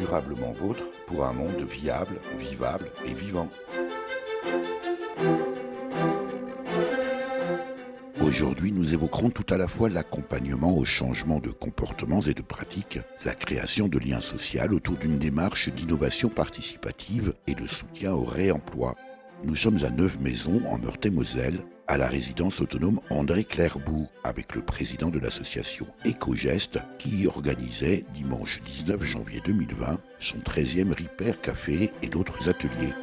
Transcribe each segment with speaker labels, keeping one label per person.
Speaker 1: durablement vôtre pour un monde viable, vivable et vivant. Aujourd'hui, nous évoquerons tout à la fois l'accompagnement au changement de comportements et de pratiques, la création de liens sociaux autour d'une démarche d'innovation participative et de soutien au réemploi. Nous sommes à Neuve-Maisons, en Meurthe-et-Moselle, à la résidence autonome André Clairbout, avec le président de l'association Éco-Geste, qui organisait, dimanche 19 janvier 2020, son 13e Repair Café et d'autres ateliers.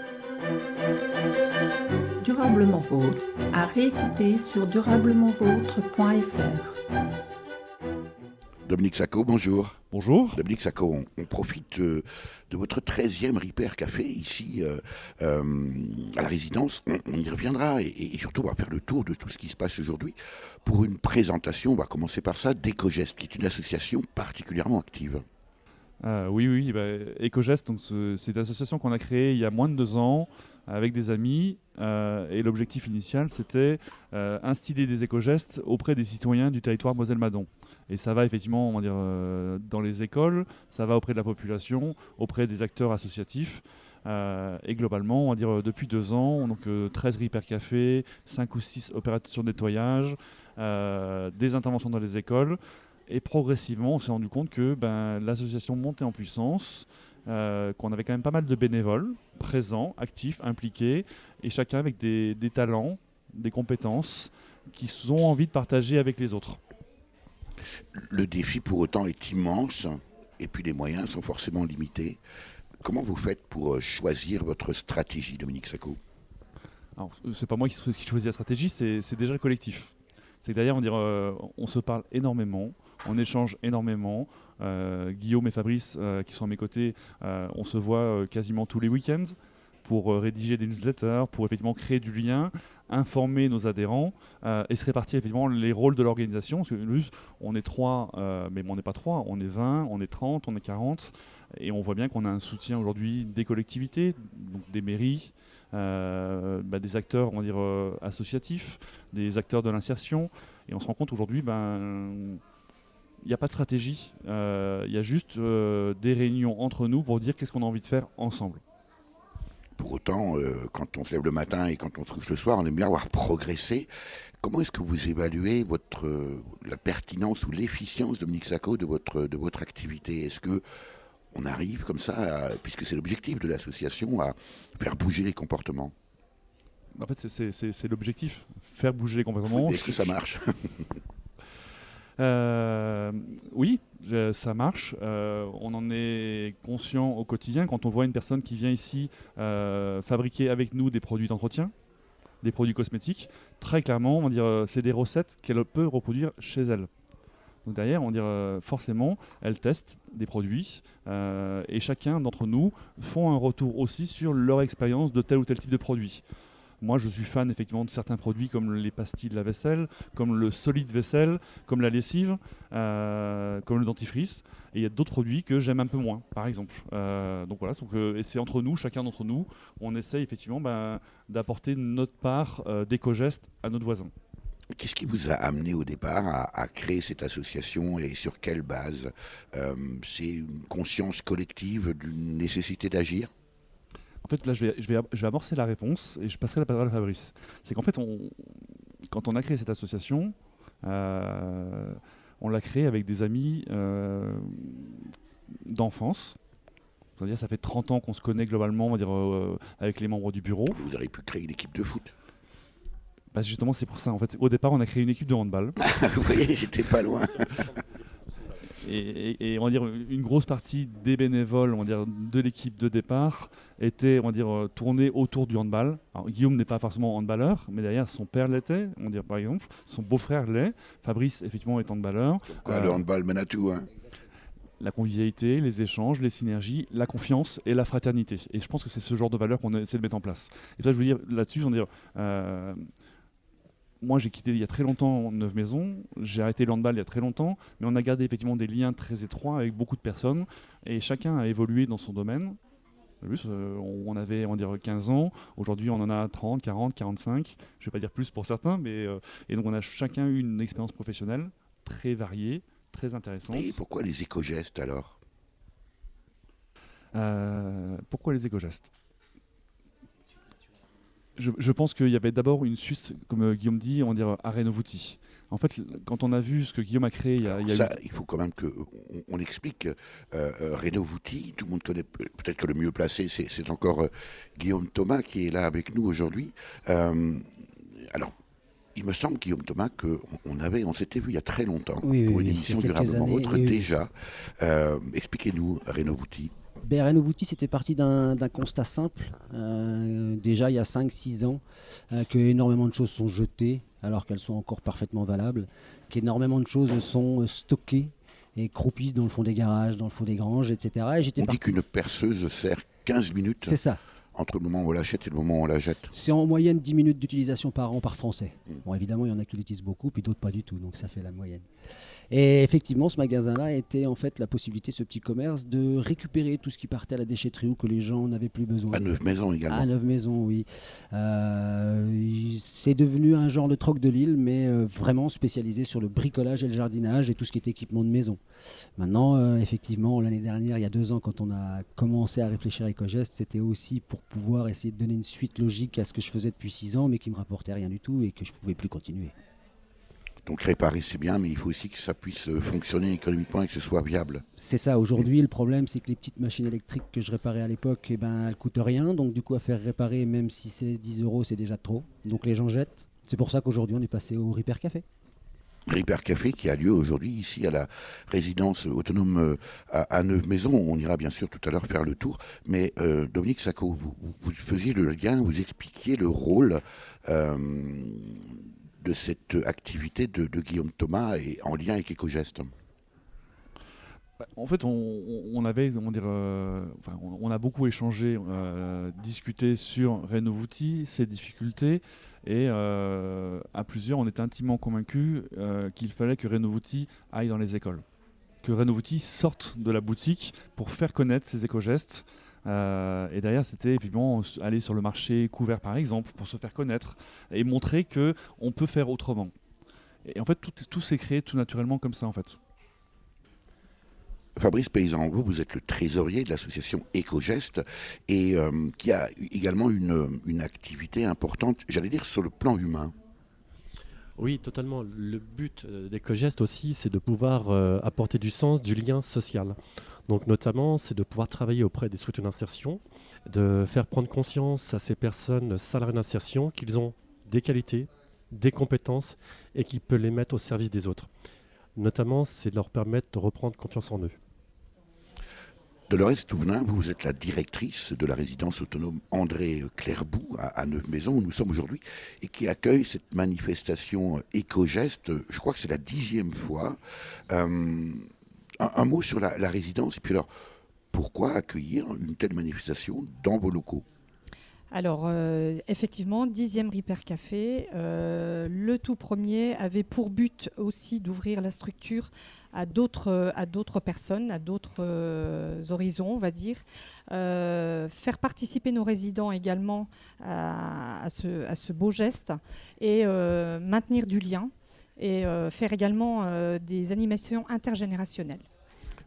Speaker 2: Durablement Vôtre, à réécouter sur durablementvôtre.fr.
Speaker 1: Dominique Sacco, bonjour.
Speaker 3: Bonjour.
Speaker 1: Dominique Sacco, on profite de votre 13e Repair Café ici à la résidence. On y reviendra et surtout on va faire le tour de tout ce qui se passe aujourd'hui. Pour une présentation, on va commencer par ça, d'Éco-Geste, qui est une association particulièrement active.
Speaker 3: Oui, Éco-Geste, donc c'est une association qu'on a créée il y a moins de 2 ans avec des amis et l'objectif initial c'était instiller des éco-gestes auprès des citoyens du territoire Moselle-Madon. Et ça va effectivement, on va dire, dans les écoles, ça va auprès de la population, auprès des acteurs associatifs. Et globalement, on va dire depuis 2 ans, donc 13 Repair Café, 5 ou 6 opérations de nettoyage, des interventions dans les écoles. Et progressivement, on s'est rendu compte que l'association montait en puissance, qu'on avait quand même pas mal de bénévoles présents, actifs, impliqués, et chacun avec des talents, des compétences qui ont envie de partager avec les autres.
Speaker 1: Le défi pour autant est immense, et puis les moyens sont forcément limités. Comment vous faites pour choisir votre stratégie, Dominique Sacco ?
Speaker 3: Alors, c'est pas moi qui choisis la stratégie, c'est déjà le collectif. C'est que derrière, on se parle énormément, on échange énormément. Guillaume et Fabrice, qui sont à mes côtés, on se voit quasiment tous les week-ends pour rédiger des newsletters, pour effectivement créer du lien, informer nos adhérents et se répartir effectivement les rôles de l'organisation. Parce que plus, on est 3, mais on n'est pas 3, on est 20, on est 30, on est 40. Et on voit bien qu'on a un soutien aujourd'hui des collectivités, donc des mairies, des acteurs on va dire, associatifs, des acteurs de l'insertion. Et on se rend compte aujourd'hui, il n'y a pas de stratégie, il y a juste des réunions entre nous pour dire qu'est-ce qu'on a envie de faire ensemble.
Speaker 1: Pour autant, quand on se lève le matin et quand on se couche le soir, on aime bien avoir progressé. Comment est-ce que vous évaluez la pertinence ou l'efficience, Dominique Sacco, de votre activité ? Est-ce que on arrive comme ça, puisque c'est l'objectif de l'association, à faire bouger les comportements ?
Speaker 3: En fait, c'est l'objectif, faire bouger les comportements.
Speaker 1: Oui, est-ce que ça marche ?
Speaker 3: Oui, ça marche. On en est conscient au quotidien quand on voit une personne qui vient ici fabriquer avec nous des produits d'entretien, des produits cosmétiques. Très clairement, on va dire, c'est des recettes qu'elle peut reproduire chez elle. Donc derrière, on va dire, forcément, elle teste des produits et chacun d'entre nous font un retour aussi sur leur expérience de tel ou tel type de produit. Moi, je suis fan effectivement de certains produits comme les pastilles de la vaisselle, comme le solide vaisselle, comme la lessive, comme le dentifrice. Et il y a d'autres produits que j'aime un peu moins, par exemple. Donc voilà, et c'est entre nous, chacun d'entre nous, on essaye effectivement d'apporter notre part d'éco-geste à notre voisin.
Speaker 1: Qu'est-ce qui vous a amené au départ à créer cette association et sur quelle base ? C'est une conscience collective d'une nécessité d'agir ?
Speaker 3: En fait, là, je vais amorcer la réponse et je passerai la parole à Fabrice. C'est qu'en fait, quand on a créé cette association, on l'a créée avec des amis d'enfance. C'est-à-dire, ça fait 30 ans qu'on se connaît globalement, on va dire, avec les membres du bureau.
Speaker 1: Vous auriez pu créer une équipe de foot ?
Speaker 3: Justement, c'est pour ça. En fait, au départ, on a créé une équipe de handball.
Speaker 1: Vous voyez, j'étais pas loin.
Speaker 3: Et on va dire une grosse partie des bénévoles, on va dire, de l'équipe de départ était, on va dire, tournée autour du handball. Alors, Guillaume n'est pas forcément handballeur, mais derrière son père l'était, on va dire par exemple, son beau-frère l'est. Fabrice effectivement est handballeur.
Speaker 1: Le handball mène à tout, hein.
Speaker 3: La convivialité, les échanges, les synergies, la confiance et la fraternité. Et je pense que c'est ce genre de valeurs qu'on essaie de mettre en place. Et là, je veux dire là-dessus, on va dire. Moi, j'ai quitté il y a très longtemps Neuve-Maisons, j'ai arrêté le handball il y a très longtemps, mais on a gardé effectivement des liens très étroits avec beaucoup de personnes et chacun a évolué dans son domaine. On avait, on va dire, 15 ans, aujourd'hui on en a 30, 40, 45, je ne vais pas dire plus pour certains, mais et donc on a chacun eu une expérience professionnelle très variée, très intéressante.
Speaker 1: Et pourquoi les éco-gestes alors ?
Speaker 3: Pourquoi les éco-gestes ? Je pense qu'il y avait d'abord une suite, comme Guillaume dit, on dirait à Renovouti. En fait, quand on a vu ce que Guillaume a créé,
Speaker 1: il faut quand même qu'on explique. Renovouti, tout le monde connaît, peut-être que le mieux placé, c'est encore Guillaume Thomas qui est là avec nous aujourd'hui. Alors, il me semble, Guillaume Thomas, qu'on s'était vu il y a très longtemps pour une émission durablement autre déjà. Expliquez-nous, Renovouti.
Speaker 4: Renovouti, c'était parti d'un constat simple, déjà il y a 5-6 ans, qu'énormément de choses sont jetées alors qu'elles sont encore parfaitement valables, qu'énormément de choses sont stockées et croupissent dans le fond des garages, dans le fond des granges, etc.
Speaker 1: On dit qu'une perceuse sert 15 minutes.
Speaker 4: C'est ça.
Speaker 1: Entre le moment où on l'achète et le moment où on la jette.
Speaker 4: C'est en moyenne 10 minutes d'utilisation par an par Français. Bon, évidemment, il y en a qui l'utilisent beaucoup, puis d'autres pas du tout, donc ça fait la moyenne. Et effectivement, ce magasin-là était en fait la possibilité, ce petit commerce, de récupérer tout ce qui partait à la déchetterie ou que les gens n'avaient plus besoin.
Speaker 1: À Neuve-Maisons également.
Speaker 4: À Neuve-Maisons, oui. C'est devenu un genre de troc de Lille, mais vraiment spécialisé sur le bricolage et le jardinage et tout ce qui est équipement de maison. Maintenant, effectivement, l'année dernière, il y a 2 ans, quand on a commencé à réfléchir à EcoGest, c'était aussi pour pouvoir essayer de donner une suite logique à ce que je faisais depuis 6 ans, mais qui ne me rapportait rien du tout et que je ne pouvais plus continuer.
Speaker 1: Donc réparer, c'est bien, mais il faut aussi que ça puisse fonctionner économiquement et que ce soit viable.
Speaker 4: C'est ça. Aujourd'hui, le problème, c'est que les petites machines électriques que je réparais à l'époque, elles ne coûtent rien. Donc du coup, à faire réparer, même si c'est 10 €, c'est déjà trop. Donc les gens jettent. C'est pour ça qu'aujourd'hui, on est passé au Repair Café.
Speaker 1: Repair Café qui a lieu aujourd'hui ici à la résidence autonome à Neuve-Maisons. On ira bien sûr tout à l'heure faire le tour. Mais Dominique Sacco, vous faisiez le lien, vous expliquiez le rôle de cette activité de Guillaume Thomas et en lien avec EcoGest.
Speaker 3: En fait, on a beaucoup échangé, discuté sur Renovouti, ses difficultés, et à plusieurs, on était intimement convaincus qu'il fallait que Renovouti aille dans les écoles, que Renovouti sorte de la boutique pour faire connaître ses éco-gestes. Et derrière, c'était évidemment aller sur le marché couvert, par exemple, pour se faire connaître et montrer qu'on peut faire autrement. Et en fait, tout s'est créé tout naturellement comme ça, en fait.
Speaker 1: Fabrice Paysan, vous êtes le trésorier de l'association EcoGest et qui a également une activité importante, j'allais dire, sur le plan humain.
Speaker 5: Oui, totalement. Le but d'EcoGest aussi, c'est de pouvoir apporter du sens, du lien social. Donc notamment, c'est de pouvoir travailler auprès des structures d'insertion, de faire prendre conscience à ces personnes salariées d'insertion qu'ils ont des qualités, des compétences et qu'ils peuvent les mettre au service des autres. Notamment, c'est de leur permettre de reprendre confiance en eux.
Speaker 1: Dolores Touvenin, vous êtes la directrice de la résidence autonome André Clairbout à Neuve-Maisons, où nous sommes aujourd'hui, et qui accueille cette manifestation EcoGest. Je crois que c'est la 10e fois. Un mot sur la résidence, et puis alors, pourquoi accueillir une telle manifestation dans vos locaux ?
Speaker 6: Alors, effectivement, 10e Repair Café. Le tout premier avait pour but aussi d'ouvrir la structure à d'autres personnes, à d'autres horizons, on va dire. Faire participer nos résidents également à ce beau geste et maintenir du lien et faire également des animations intergénérationnelles.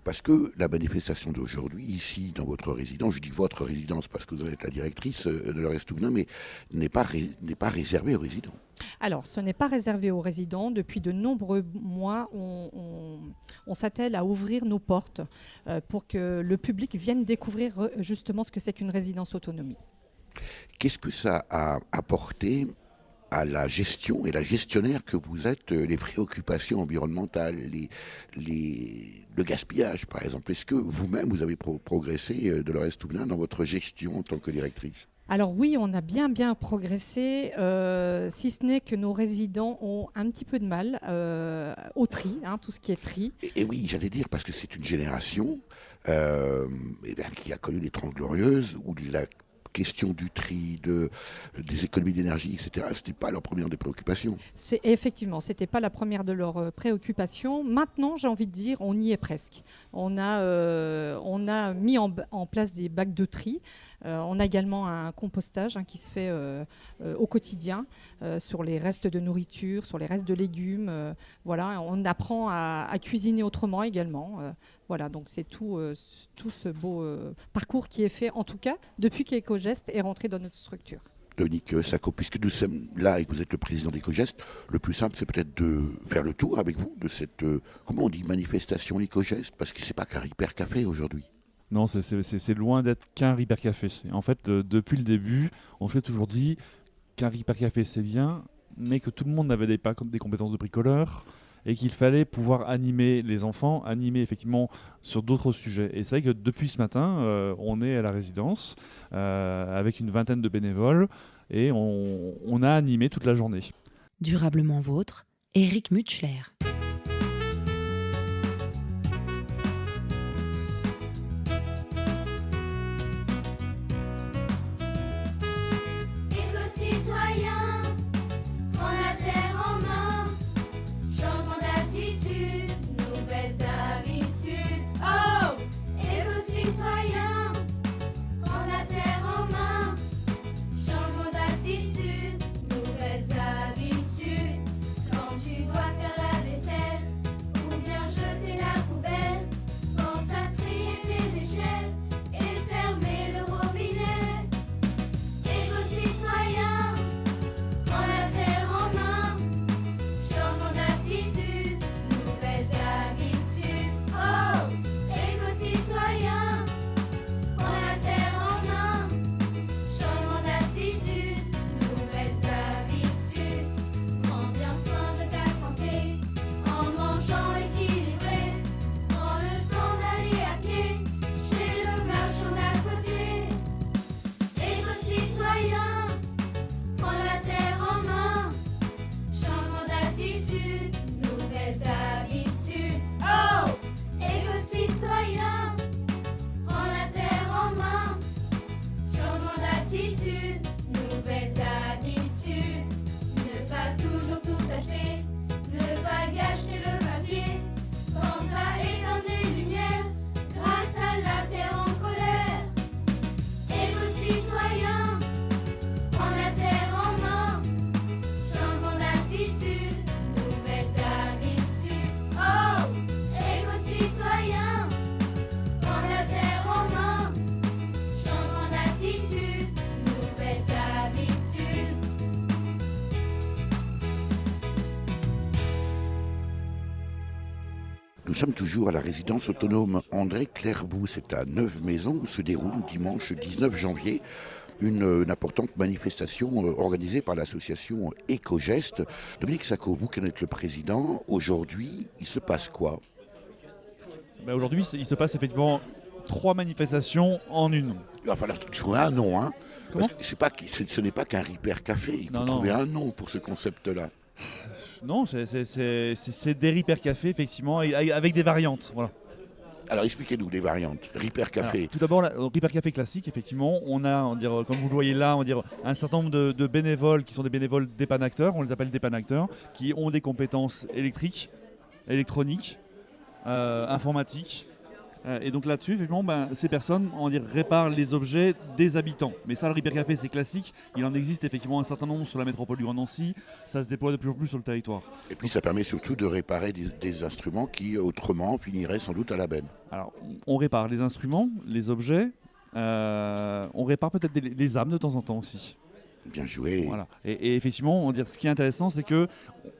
Speaker 1: Parce que la manifestation d'aujourd'hui, ici, dans votre résidence, je dis votre résidence parce que vous êtes la directrice de Dolores Touvenin, mais n'est pas réservée aux résidents.
Speaker 6: Alors, ce n'est pas réservé aux résidents. Depuis de nombreux mois, on s'attelle à ouvrir nos portes pour que le public vienne découvrir justement ce que c'est qu'une résidence autonomie.
Speaker 1: Qu'est-ce que ça a apporté à la gestion et la gestionnaire que vous êtes, les préoccupations environnementales, le gaspillage par exemple? Est-ce que vous-même vous avez progressé, Dolores Touvenin, dans votre gestion en tant que directrice?
Speaker 6: Alors oui, on a bien progressé, si ce n'est que nos résidents ont un petit peu de mal au tri, tout ce qui est tri.
Speaker 1: Et oui, j'allais dire, parce que c'est une génération qui a connu les 30 Glorieuses, où la question du tri, des économies d'énergie, etc., ce n'était pas leur première des préoccupations.
Speaker 6: Effectivement, ce n'était pas la première de leurs préoccupations. Maintenant, j'ai envie de dire, on y est presque. On a mis en place des bacs de tri. On a également un compostage qui se fait au quotidien sur les restes de nourriture, sur les restes de légumes. Voilà, on apprend à cuisiner autrement également. Voilà, donc c'est tout ce beau parcours qui est fait, en tout cas, depuis qu'Ecogest est rentré dans notre structure.
Speaker 1: Dominique Sacco, puisque nous sommes là et que vous êtes le président d'Ecogest, le plus simple, c'est peut-être de faire le tour avec vous de cette, comment on dit, manifestation Ecogest, parce que c'est pas qu'un Hyper Café aujourd'hui.
Speaker 3: Non, c'est loin d'être qu'un Hyper Café. En fait, depuis le début, on s'est toujours dit qu'un Hyper Café c'est bien, mais que tout le monde n'avait pas des compétences de bricoleur et qu'il fallait pouvoir animer les enfants, animer effectivement sur d'autres sujets. Et c'est vrai que depuis ce matin, on est à la résidence avec une vingtaine de bénévoles et on a animé toute la journée.
Speaker 7: Durablement vôtre, Eric Mutschler.
Speaker 1: Nous sommes toujours à la résidence autonome André Clairbout. C'est à Neuve-Maisons où se déroule dimanche 19 janvier une importante manifestation organisée par l'association Ecogest. Dominique Sacco, vous qui en êtes le président, aujourd'hui, il se passe quoi ?
Speaker 3: Aujourd'hui, il se passe effectivement 3 manifestations en une.
Speaker 1: Il va falloir trouver un nom, hein.
Speaker 3: Comment ?
Speaker 1: Parce que ce n'est pas qu'un Hyper Café, il faut trouver un nom pour ce concept-là.
Speaker 3: Non, c'est des Hyper Café, effectivement, avec des variantes. Voilà.
Speaker 1: Alors expliquez-nous les variantes. Hyper Café.
Speaker 3: Alors, tout d'abord, Hyper Café classique, effectivement, on a, comme vous le voyez là, un certain nombre de bénévoles qui sont des bénévoles dépanacteurs, on les appelle dépanacteurs, qui ont des compétences électriques, électroniques, informatiques. Et donc là-dessus, effectivement, ces personnes réparent les objets des habitants. Mais ça, le Hyper Café, c'est classique. Il en existe effectivement un certain nombre sur la métropole du Grand Nancy. Ça se déploie de plus en plus sur le territoire.
Speaker 1: Et puis ça permet surtout de réparer des instruments qui autrement finiraient sans doute à la benne.
Speaker 3: Alors, on répare les instruments, les objets. On répare peut-être les âmes de temps en temps aussi.
Speaker 1: Bien joué.
Speaker 3: Voilà. Et effectivement, ce qui est intéressant, c'est que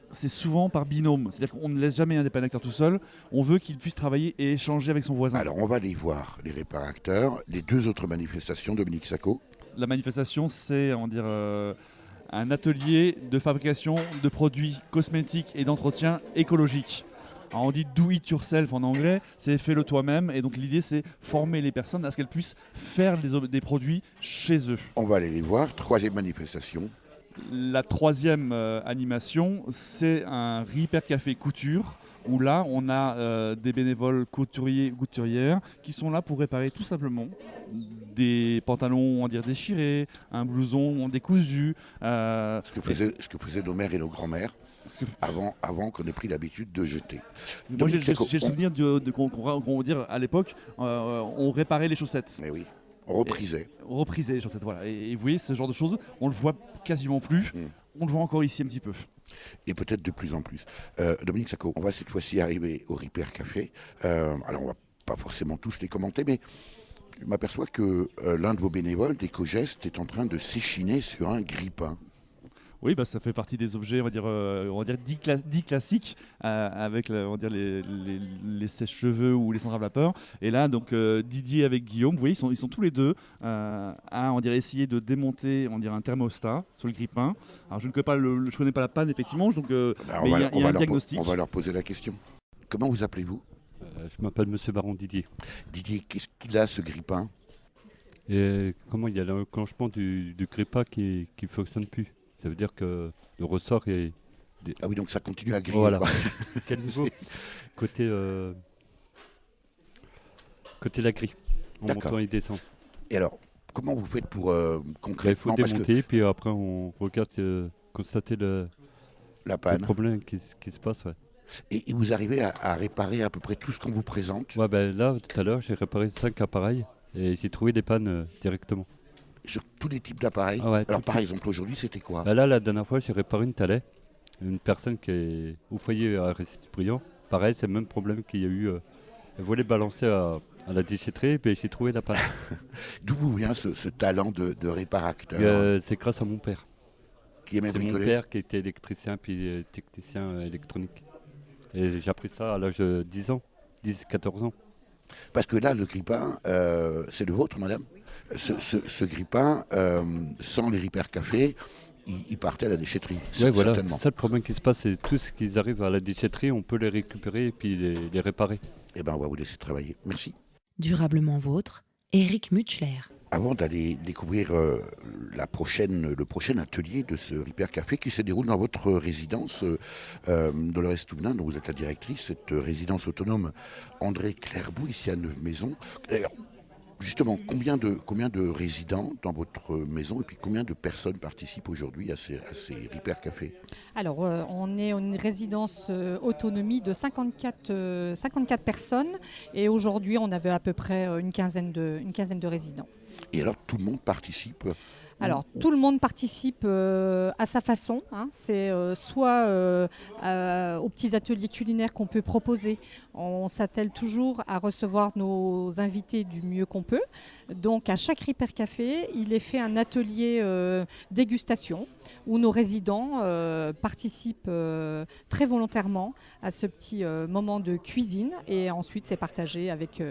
Speaker 3: c'est souvent par binôme. C'est-à-dire qu'on ne laisse jamais un dépanacteur tout seul. On veut qu'il puisse travailler et échanger avec son voisin.
Speaker 1: Alors, on va aller voir les réparateurs. Les 2 autres manifestations, Dominique Sacco.
Speaker 3: La manifestation, c'est un atelier de fabrication de produits cosmétiques et d'entretien écologiques. Alors on dit do it yourself en anglais, c'est fais-le toi-même. Et donc l'idée, c'est former les personnes à ce qu'elles puissent faire des produits chez eux.
Speaker 1: On va aller les voir. 3e manifestation.
Speaker 3: La 3e animation, c'est un Hyper Café couture. où là, on a des bénévoles couturiers, couturières qui sont là pour réparer tout simplement des pantalons, on va dire déchirés, un blouson décousu.
Speaker 1: Ce que faisaient nos mères et nos grands-mères avant qu'on ait pris l'habitude de jeter.
Speaker 3: Moi, j'ai le souvenir qu'on va dire à l'époque, on réparait les chaussettes.
Speaker 1: Mais oui, on reprisait.
Speaker 3: On reprisait les chaussettes, voilà. Et vous voyez, ce genre de choses, on le voit quasiment plus. On le voit encore ici un petit peu.
Speaker 1: Et peut-être de plus en plus. Dominique Sacco, on va cette fois-ci arriver au Ripper Café. Alors, on va pas forcément tous les commenter, mais je m'aperçois que l'un de vos bénévoles d'Ecogest est en train de s'échiner sur un grille-pain.
Speaker 3: Oui, ça fait partie des objets, on va dire dits classiques, avec on va dire les sèche-cheveux ou les centrales à vapeur. Et là, donc Didier avec Guillaume, vous voyez, ils sont tous les deux à essayer de démonter un thermostat sur le grille-pain. Alors je ne connais pas la panne effectivement, donc mais il y a un diagnostic.
Speaker 1: On va leur poser la question. Comment vous appelez-vous ?
Speaker 8: Je m'appelle Monsieur Baron Didier.
Speaker 1: Didier, qu'est-ce qu'il a ce grille-pain ?
Speaker 8: Et comment il y a l'enclenchement du grille-pain qui ne fonctionne plus. Ça veut dire que le ressort est...
Speaker 1: Ah oui, donc ça continue à griller.
Speaker 8: Voilà.
Speaker 1: Quoi.
Speaker 8: Quel niveau ? Côté la grille, en montant et descend.
Speaker 1: Et alors, comment vous faites pour concrètement...
Speaker 8: Il faut démonter, puis après on regarde, constater
Speaker 1: la panne.
Speaker 8: Le problème qui se passe. Ouais.
Speaker 1: Et vous arrivez à réparer à peu près tout ce qu'on vous présente ?
Speaker 8: Ouais, là, tout à l'heure, j'ai réparé 5 appareils et j'ai trouvé des pannes directement.
Speaker 1: Sur tous les types d'appareils.
Speaker 8: Ouais,
Speaker 1: alors par exemple aujourd'hui c'était quoi ?
Speaker 8: Là la dernière fois j'ai réparé une Thalès, une personne qui est au foyer à Récité-Briand. Pareil, c'est le même problème qu'il y a eu. Elle voulait balancer à la déchetterie et j'ai trouvé la panne.
Speaker 1: D'où vous vient ce talent de réparateur ?
Speaker 8: C'est grâce à mon père.
Speaker 1: Qui aimait bricoler ?
Speaker 8: C'est mon père qui était électricien puis technicien électronique. Et j'ai appris ça à l'âge de 10-14 ans.
Speaker 1: Parce que là, le grille-pain, c'est le vôtre, madame ? Ce grille-pain, sans les Ripper Café, il partait à la déchetterie.
Speaker 8: Oui, voilà, c'est ça le problème qui se passe, c'est tout ce qui arrive à la déchetterie, on peut les récupérer et puis les réparer.
Speaker 1: Eh bien, on va vous laisser travailler. Merci.
Speaker 7: Durablement vôtre, Eric Mutschler.
Speaker 1: Avant d'aller découvrir le prochain atelier de ce Ripper Café qui se déroule dans votre résidence, Dolores Touvenin, dont vous êtes la directrice, cette résidence autonome André Clairbout, ici à Neuve-Maisons. Justement, combien de résidents dans votre maison et puis combien de personnes participent aujourd'hui à ces Ripper Café ?
Speaker 6: Alors, on est une résidence autonomie de 54 personnes et aujourd'hui, on avait à peu près une quinzaine de résidents.
Speaker 1: Et alors, tout le monde participe ?
Speaker 6: Alors, tout le monde participe à sa façon. C'est soit aux petits ateliers culinaires qu'on peut proposer. On s'attelle toujours à recevoir nos invités du mieux qu'on peut. Donc, à chaque Ripper Café, il est fait un atelier dégustation où nos résidents participent très volontairement à ce petit moment de cuisine. Et ensuite, c'est partagé avec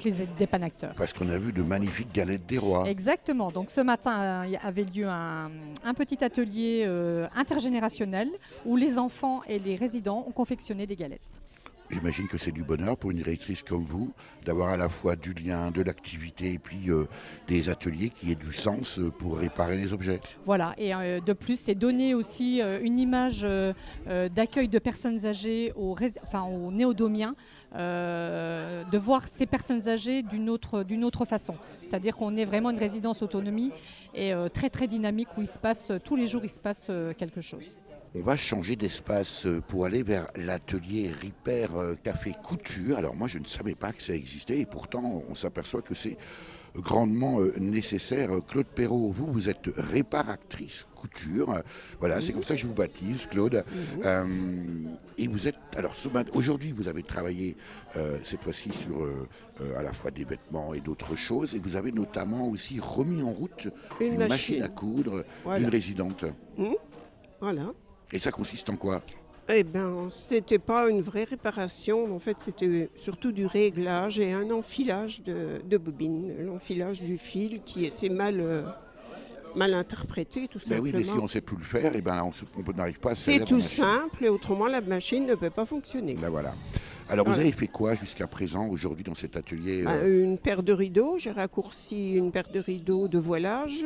Speaker 6: les dépanacteurs.
Speaker 1: Parce qu'on a vu de magnifiques galettes des rois.
Speaker 6: Exactement. Donc, ce matin, avait lieu un petit atelier intergénérationnel où les enfants et les résidents ont confectionné des galettes.
Speaker 1: J'imagine que c'est du bonheur pour une directrice comme vous d'avoir à la fois du lien, de l'activité et puis des ateliers qui aient du sens pour réparer les objets.
Speaker 6: Voilà, et de plus, c'est donner aussi une image d'accueil de personnes âgées aux néodomiens, de voir ces personnes âgées d'une autre façon. C'est-à-dire qu'on est vraiment une résidence autonomie et très très dynamique où tous les jours il se passe quelque chose.
Speaker 1: On va changer d'espace pour aller vers l'atelier Ripper Café Couture. Alors moi je ne savais pas que ça existait et pourtant on s'aperçoit que c'est grandement nécessaire. Claude Perrault, vous êtes réparatrice couture. Voilà, c'est comme ça que je vous baptise, Claude. Et vous êtes... Alors aujourd'hui vous avez travaillé cette fois-ci sur à la fois des vêtements et d'autres choses. Et vous avez notamment aussi remis en route une machine à coudre d'une résidente.
Speaker 9: Voilà.
Speaker 1: Et ça consiste en quoi ?
Speaker 9: Eh bien, c'était pas une vraie réparation. En fait, c'était surtout du réglage et un enfilage de bobines. L'enfilage du fil qui était mal interprété, tout simplement.
Speaker 1: Oui, mais si on ne sait plus le faire, eh ben, on n'arrive pas à
Speaker 9: c'est tout simple et autrement, la machine ne peut pas fonctionner.
Speaker 1: Ben voilà. Alors, vous avez fait quoi jusqu'à présent, aujourd'hui, dans cet atelier
Speaker 9: Une paire de rideaux. J'ai raccourci une paire de rideaux de voilage.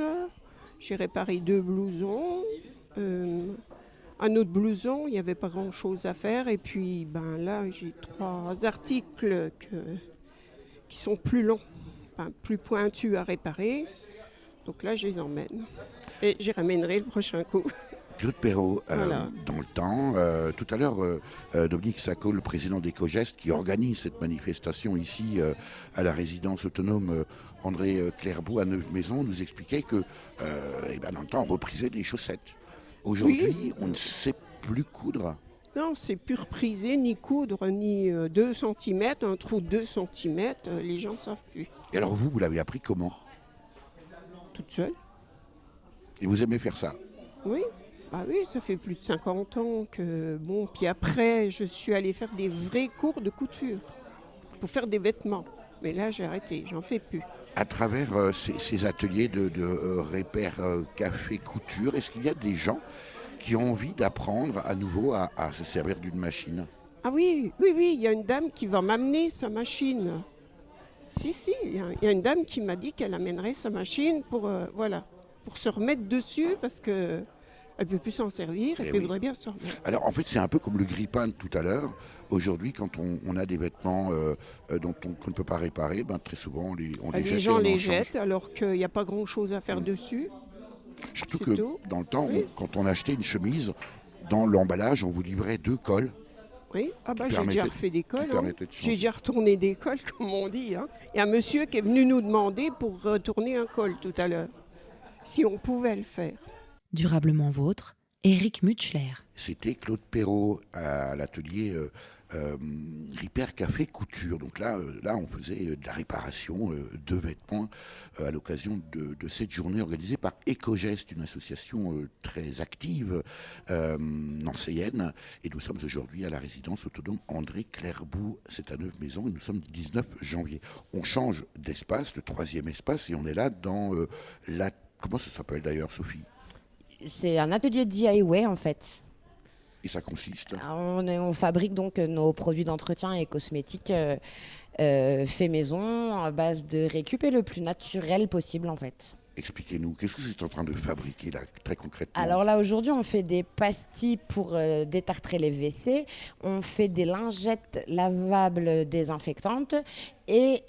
Speaker 9: J'ai réparé 2 blousons. un autre blouson, il n'y avait pas grand-chose à faire. Et puis là, j'ai 3 articles qui sont plus longs, plus pointus à réparer. Donc là, je les emmène. Et j'y ramènerai le prochain coup.
Speaker 1: Claude Perrault,
Speaker 9: Voilà.
Speaker 1: dans le temps, tout à l'heure, Dominique Sacco, le président d'Ecogest, qui organise cette manifestation ici à la résidence autonome André Clairbeau à Neuve-Maisons, nous expliquait que dans le temps, on reprisait des chaussettes. Aujourd'hui, on ne sait plus coudre.
Speaker 9: Non, c'est plus repriser, ni coudre, ni 2 cm, un trou de 2 cm, les gens ne savent plus.
Speaker 1: Et alors vous l'avez appris comment?
Speaker 9: Toute seule.
Speaker 1: Et vous aimez faire ça?
Speaker 9: Oui. Ah oui, ça fait plus de 50 ans que... Bon, puis après, je suis allée faire des vrais cours de couture pour faire des vêtements. Mais là, j'ai arrêté, j'en fais plus.
Speaker 1: À travers ces ateliers de repère café couture, est-ce qu'il y a des gens qui ont envie d'apprendre à nouveau à se servir d'une machine?
Speaker 9: Ah oui, il y a une dame qui va m'amener sa machine. Si, il y a une dame qui m'a dit qu'elle amènerait sa machine pour se remettre dessus parce que... Elle ne peut plus s'en servir et puis elle voudrait bien s'en remettre.
Speaker 1: Alors en fait c'est un peu comme le grille-pain de tout à l'heure. Aujourd'hui quand on a des vêtements qu'on ne peut pas réparer, très souvent on les jette.
Speaker 9: Les gens les jettent alors qu'il n'y a pas grand-chose à faire dessus.
Speaker 1: Surtout que dans le temps, quand on achetait une chemise, dans l'emballage on vous livrait 2 cols.
Speaker 9: Oui, j'ai déjà refait des cols. J'ai déjà retourné des cols comme on dit. Il y a un monsieur qui est venu nous demander pour retourner un col tout à l'heure. Si on pouvait le faire.
Speaker 7: Durablement vôtre, Éric Mutschler.
Speaker 1: C'était Claude Perrault à l'atelier Repair Café Couture. Donc là, on faisait de la réparation de vêtements à l'occasion de cette journée organisée par Ecogest, une association très active nancéienne. Et nous sommes aujourd'hui à la résidence autonome André Clairbeau. C'est à Neuve-Maisons et nous sommes le 19 janvier. On change d'espace, le 3e espace, et on est là dans comment ça s'appelle d'ailleurs, Sophie?
Speaker 10: C'est un atelier DIY en fait.
Speaker 1: Et ça consiste?
Speaker 10: On fabrique donc nos produits d'entretien et cosmétiques fait maison à base de récup et le plus naturel possible en fait.
Speaker 1: Expliquez-nous, qu'est-ce que vous êtes en train de fabriquer là, très concrètement?
Speaker 10: Alors là aujourd'hui on fait des pastilles pour détartrer les WC, on fait des lingettes lavables désinfectantes et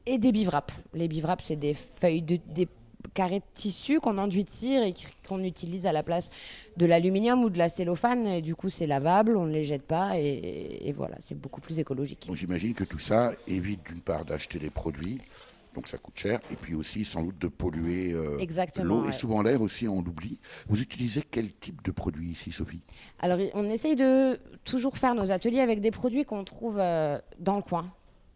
Speaker 10: des bivraps. Les bivraps c'est des feuilles des carrés de tissu qu'on enduit-tire et qu'on utilise à la place de l'aluminium ou de la cellophane. Et du coup, c'est lavable, on ne les jette pas et voilà, c'est beaucoup plus écologique.
Speaker 1: Donc, j'imagine que tout ça évite d'une part d'acheter des produits, donc ça coûte cher, et puis aussi sans doute de polluer l'eau et souvent l'air aussi, on l'oublie. Vous utilisez quel type de produit ici, Sophie? Alors,
Speaker 10: on essaye de toujours faire nos ateliers avec des produits qu'on trouve dans le coin,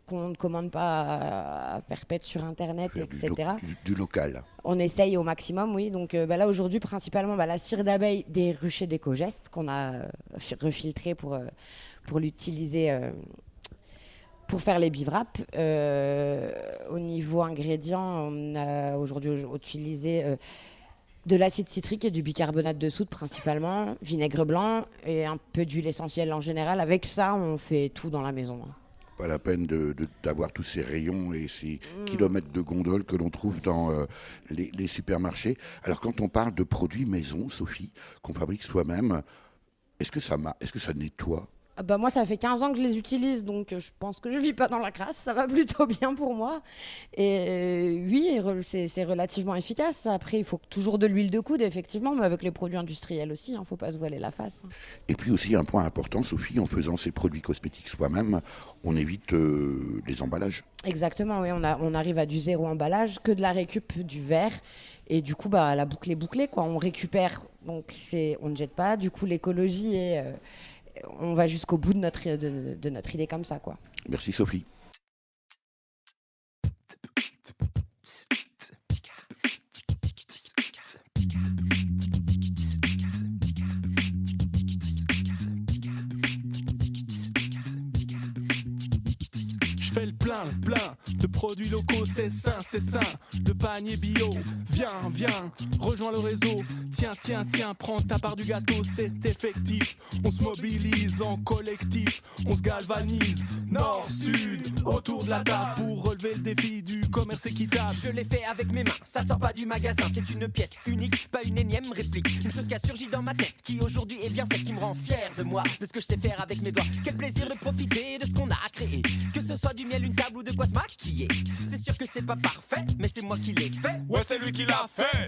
Speaker 10: qu'on ne commande pas à perpète sur Internet, etc.
Speaker 1: Du local.
Speaker 10: On essaye au maximum, oui. Donc là, aujourd'hui, principalement, la cire d'abeille des ruchers d'Ecogest qu'on a refiltré pour l'utiliser pour faire les bivraps. Au niveau ingrédients, on a aujourd'hui utilisé de l'acide citrique et du bicarbonate de soude principalement, vinaigre blanc et un peu d'huile essentielle en général. Avec ça, on fait tout dans la maison.
Speaker 1: Pas la peine d'avoir tous ces rayons et ces kilomètres de gondoles que l'on trouve dans les supermarchés. Alors quand on parle de produits maison, Sophie, qu'on fabrique soi-même, est-ce que ça nettoie?
Speaker 10: Moi, ça fait 15 ans que je les utilise, donc je pense que je ne vis pas dans la crasse. Ça va plutôt bien pour moi. Et oui, c'est relativement efficace. Après, il faut toujours de l'huile de coude, effectivement, mais avec les produits industriels aussi, il ne faut pas se voiler la face.
Speaker 1: Et puis aussi, un point important, Sophie, en faisant ces produits cosmétiques soi-même, on évite les emballages.
Speaker 10: Exactement, oui. On arrive à du 0 emballage, que de la récup du verre. Et du coup, la boucle est bouclée, quoi. On récupère, donc on ne jette pas. Du coup, l'écologie est... on va jusqu'au bout de notre idée comme ça, quoi.
Speaker 1: Merci Sophie.
Speaker 11: fais le plein de produits locaux, c'est sain, de panier bio. Viens, rejoins le réseau. Tiens, prends ta part du gâteau, c'est effectif. On se mobilise en collectif, on se galvanise. Nord, sud, autour de la table pour relever le défi du commerce équitable.
Speaker 12: Je l'ai fait avec mes mains, ça sort pas du magasin, c'est une pièce unique, pas une énième réplique. Une chose qui a surgi dans ma tête, qui aujourd'hui est bien faite, qui me rend fier de moi, de ce que je sais faire avec mes doigts. Quel plaisir de profiter de ce qu'on a créé, que ce soit du miel, une table ou de quoi se maquiller. C'est sûr que c'est pas parfait, mais c'est moi qui l'ai fait.
Speaker 11: Ouais, c'est lui qui l'a fait.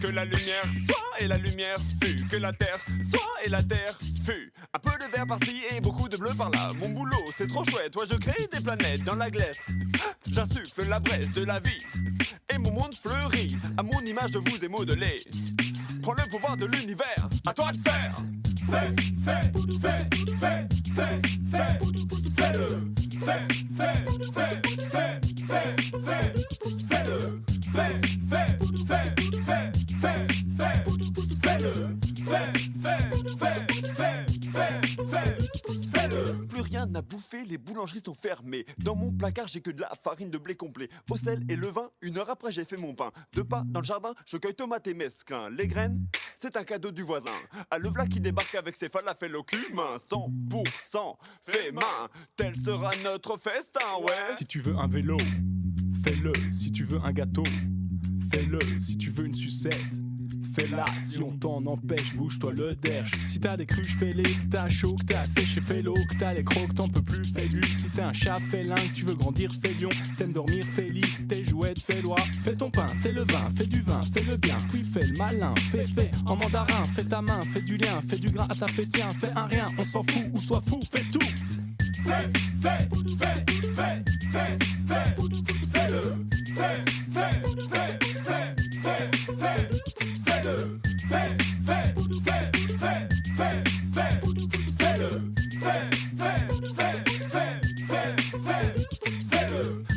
Speaker 11: Que la lumière soit et la lumière fut, que la terre soit et la terre fut. Un peu de vert par-ci et beaucoup de bleu par-là. Mon boulot, c'est trop chouette, toi je crée des planètes dans la glace. J'insuffle la braise de la vie et mon monde fleurit à mon image de vous est modelé. Prends le pouvoir de l'univers, à toi de faire. Fais-le. Plus rien n'a bouffé, les boulangeries sont fermées. Dans mon placard, j'ai que de la farine de blé complet. Au sel et le vin, 1 heure après, j'ai fait mon pain. 2 pas dans le jardin, je cueille tomates et mesclun. Les graines, c'est un cadeau du voisin. À le v'là qui débarque avec ses falafels au cumin. 100% fait main, tel sera notre festin, ouais. Si tu veux un vélo, fais-le. Si tu veux un gâteau, fais-le. Si tu veux une sucette, fais-la. Si on t'en empêche, bouge-toi le derche. Si t'as des cruches, fais-les. Que t'as chaud, que t'as séché, fais-l'eau. Que t'as les crocs, t'en peux plus, fais-lui. Si t'es un chat, fais-l'un. Que tu veux grandir, fais lion. T'aimes dormir, fais lit. T'es jouette, fais loi. Fais ton pain, t'es le vin. Fais du vin, fais le bien. Puis fais le malin, fais en mandarin. Fais ta main, fais du lien. Fais du gras à ta tiens. Fais un rien, on s'en fout. Ou sois fou, fais tout. Fais-le.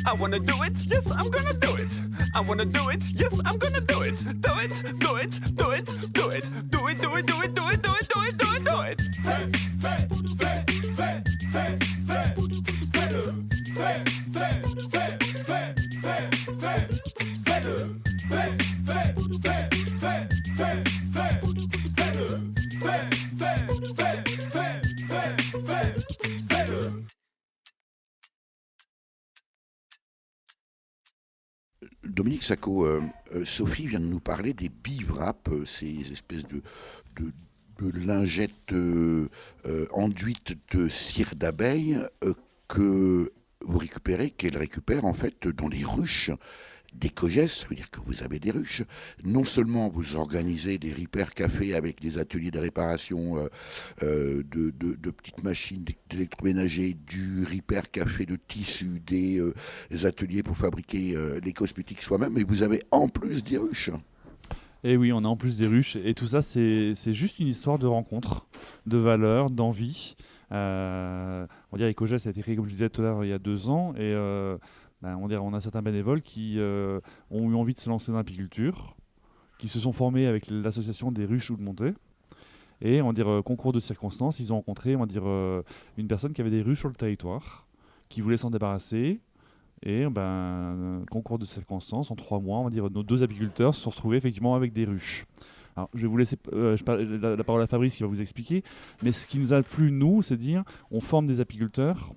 Speaker 11: I wanna do it, yes, I'm gonna do it. I wanna do it, yes, I'm gonna do it. Do it.
Speaker 1: Dominique Sacco, Sophie vient de nous parler des bivraps, ces espèces de lingettes enduites de cire d'abeille que vous récupérez, qu'elle récupère en fait dans les ruches d'Ecogest. Ça veut dire que vous avez des ruches. Non seulement vous organisez des repair cafés avec des ateliers de réparation de petites machines d'électroménager, du repair café de tissu, des ateliers pour fabriquer les cosmétiques soi-même, mais vous avez en plus des ruches.
Speaker 3: Et oui, on a en plus des ruches. Et tout ça, c'est juste une histoire de rencontre, de valeur, d'envie. On va dire Ecogest a été créé, comme je disais tout à l'heure, il y a 2 ans. Et on a certains bénévoles qui ont eu envie de se lancer dans l'apiculture, qui se sont formés avec l'association des ruches ou de Montée. Et concours de circonstances, ils ont rencontré une personne qui avait des ruches sur le territoire, qui voulait s'en débarrasser. Et concours de circonstances, en 3 mois, nos 2 apiculteurs se sont retrouvés effectivement avec des ruches. Alors, je vais vous laisser la parole à Fabrice qui va vous expliquer. Mais ce qui nous a plu, nous, c'est de dire on forme des apiculteurs.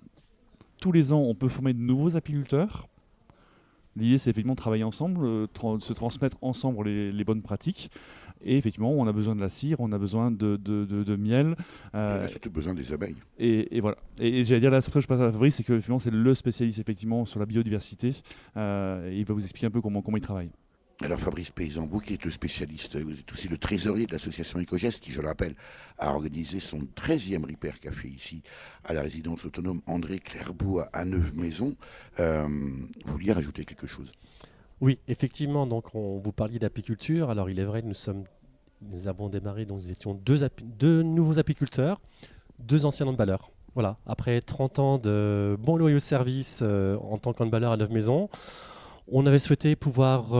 Speaker 3: Tous les ans, on peut former de nouveaux apiculteurs. L'idée, c'est effectivement de travailler ensemble, se transmettre ensemble les bonnes pratiques. Et effectivement, on a besoin de la cire, on a besoin de miel.
Speaker 1: On a surtout besoin des abeilles.
Speaker 3: Et voilà. Et j'allais dire, là, après, je passe à Fabrice, c'est que c'est le spécialiste effectivement sur la biodiversité. Et il va vous expliquer un peu comment il travaille. Alors
Speaker 1: Fabrice Paysan-Bou, qui est le spécialiste, vous êtes aussi le trésorier de l'association Ecogest, qui, je le rappelle, a organisé son 13e Repair Café ici, à la résidence autonome André Clairbout à Neuve-Maison. Vous vouliez rajouter quelque chose ?
Speaker 5: Oui, effectivement, donc vous parliez d'apiculture. Alors il est vrai que nous avons démarré, donc nous étions 2 nouveaux apiculteurs, 2 anciens handballeurs. Voilà, après 30 ans de bons loyaux services en tant qu'handballeur à Neuve-Maison, On avait souhaité pouvoir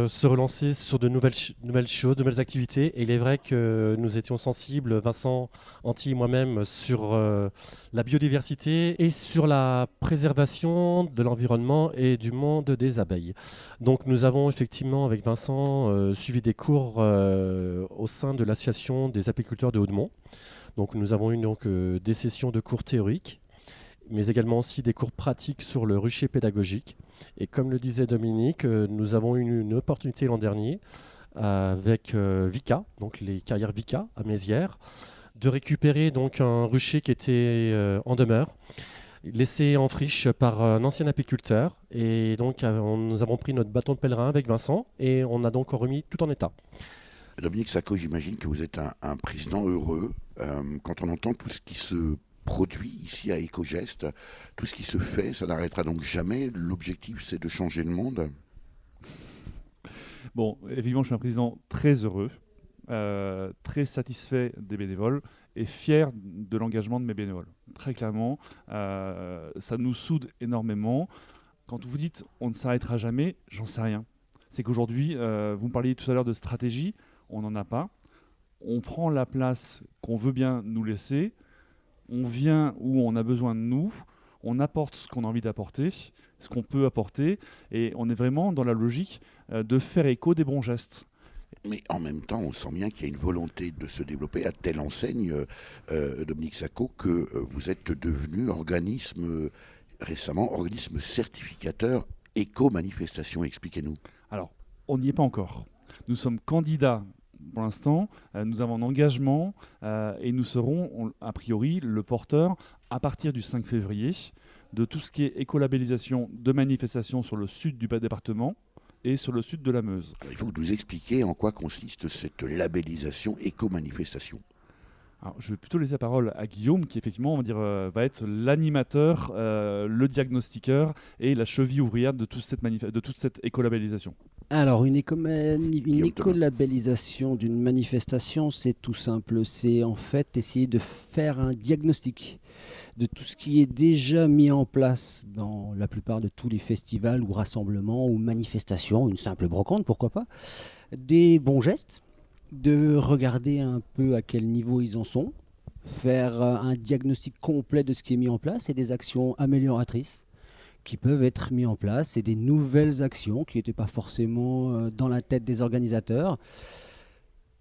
Speaker 5: se relancer sur de nouvelles choses, de nouvelles activités. Et il est vrai que nous étions sensibles, Vincent, Anty et moi-même, sur la biodiversité et sur la préservation de l'environnement et du monde des abeilles. Donc nous avons effectivement, avec Vincent, suivi des cours au sein de l'association des apiculteurs de Haudemont. Donc nous avons eu des sessions de cours théoriques, mais également aussi des cours pratiques sur le rucher pédagogique. Et comme le disait Dominique, nous avons eu une opportunité l'an dernier avec Vika, donc les carrières Vika à Mézières, de récupérer donc un rucher qui était en demeure, laissé en friche par un ancien apiculteur. Et donc nous avons pris notre bâton de pèlerin avec Vincent et on a donc remis tout en état.
Speaker 1: Dominique Sacco, j'imagine que vous êtes un président heureux quand on entend tout ce qui se produit ici à Ecogest, tout ce qui se fait, ça n'arrêtera donc jamais. L'objectif, c'est de changer le monde.
Speaker 3: Bon, évidemment, je suis un président très heureux, très satisfait des bénévoles et fier de l'engagement de mes bénévoles. Très clairement, ça nous soude énormément. Quand vous dites on ne s'arrêtera jamais, j'en sais rien. C'est qu'aujourd'hui, vous me parliez tout à l'heure de stratégie, on n'en a pas. On prend la place qu'on veut bien nous laisser. On vient où on a besoin de nous, on apporte ce qu'on a envie d'apporter, ce qu'on peut apporter, et on est vraiment dans la logique de faire écho des bons gestes.
Speaker 1: Mais en même temps, on sent bien qu'il y a une volonté de se développer à telle enseigne, Dominique Sacco, que vous êtes devenu récemment organisme certificateur éco-manifestation. Expliquez-nous.
Speaker 3: Alors, on n'y est pas encore. Nous sommes candidats. Pour l'instant, nous avons un engagement et nous serons, a priori, le porteur, à partir du 5 février, de tout ce qui est écolabellisation de manifestations sur le sud du département et sur le sud de la Meuse.
Speaker 1: Alors, il faut nous expliquer en quoi consiste cette labellisation éco-manifestation.
Speaker 3: Alors, je vais plutôt laisser la parole à Guillaume, qui effectivement, on va dire, va être l'animateur, le diagnostiqueur et la cheville ouvrière de toute cette écolabellisation.
Speaker 4: Alors, une écolabellisation d'une manifestation, c'est tout simple. C'est en fait essayer de faire un diagnostic de tout ce qui est déjà mis en place dans la plupart de tous les festivals ou rassemblements ou manifestations, une simple brocante, pourquoi pas, des bons gestes, de regarder un peu à quel niveau ils en sont, faire un diagnostic complet de ce qui est mis en place et des actions amélioratrices qui peuvent être mis en place et des nouvelles actions qui n'étaient pas forcément dans la tête des organisateurs.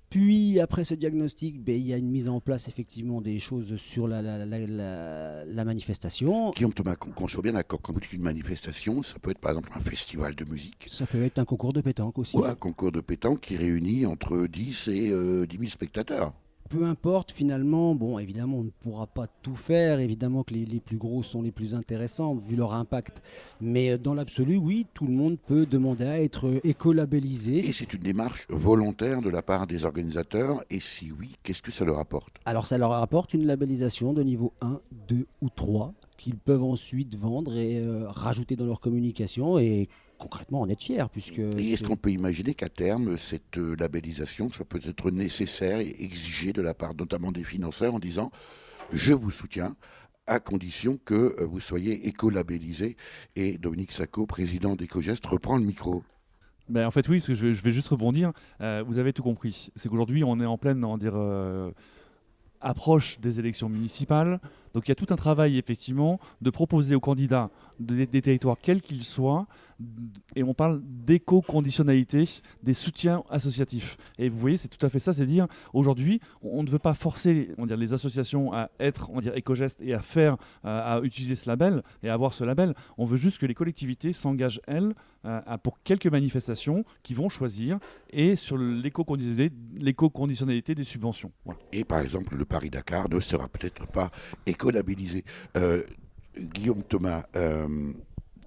Speaker 4: Puis après ce diagnostic, il y a une mise en place effectivement des choses sur la manifestation.
Speaker 1: Guillaume Thomas, qu'on soit bien d'accord, quand vous dites une manifestation, ça peut être par exemple un festival de musique.
Speaker 4: Ça peut être un concours de pétanque aussi.
Speaker 1: Ou un concours de pétanque qui réunit entre 10 et 10 000 spectateurs.
Speaker 4: Peu importe, finalement, bon, évidemment, on ne pourra pas tout faire. Évidemment que les plus gros sont les plus intéressants, vu leur impact. Mais dans l'absolu, oui, tout le monde peut demander à être écolabellisé.
Speaker 1: Et c'est une démarche volontaire de la part des organisateurs. Et si oui, qu'est-ce que ça leur apporte ?
Speaker 4: Alors, ça leur apporte une labellisation de niveau 1, 2 ou 3 qu'ils peuvent ensuite vendre et rajouter dans leur communication et concrètement en être fiers.
Speaker 1: Et est-ce qu'on peut imaginer qu'à terme, cette labellisation soit peut-être nécessaire et exigée de la part notamment des financeurs en disant « je vous soutiens » à condition que vous soyez écolabellisé. Et Dominique Sacco, président d'Ecogest, reprend le micro.
Speaker 3: En fait, oui, parce que je vais juste rebondir. Vous avez tout compris. C'est qu'aujourd'hui, on est en pleine approche des élections municipales. Donc il y a tout un travail effectivement de proposer aux candidats des territoires quels qu'ils soient, et on parle d'éco-conditionnalité des soutiens associatifs. Et vous voyez, c'est tout à fait ça, c'est dire aujourd'hui on ne veut pas forcer les associations à être éco-gestes et à utiliser ce label et à avoir ce label. On veut juste que les collectivités s'engagent elles pour quelques manifestations qui vont choisir et sur l'éco-conditionnalité des subventions. Voilà.
Speaker 1: Et par exemple, le Paris-Dakar ne sera peut-être pas écolabellisé. Guillaume Thomas,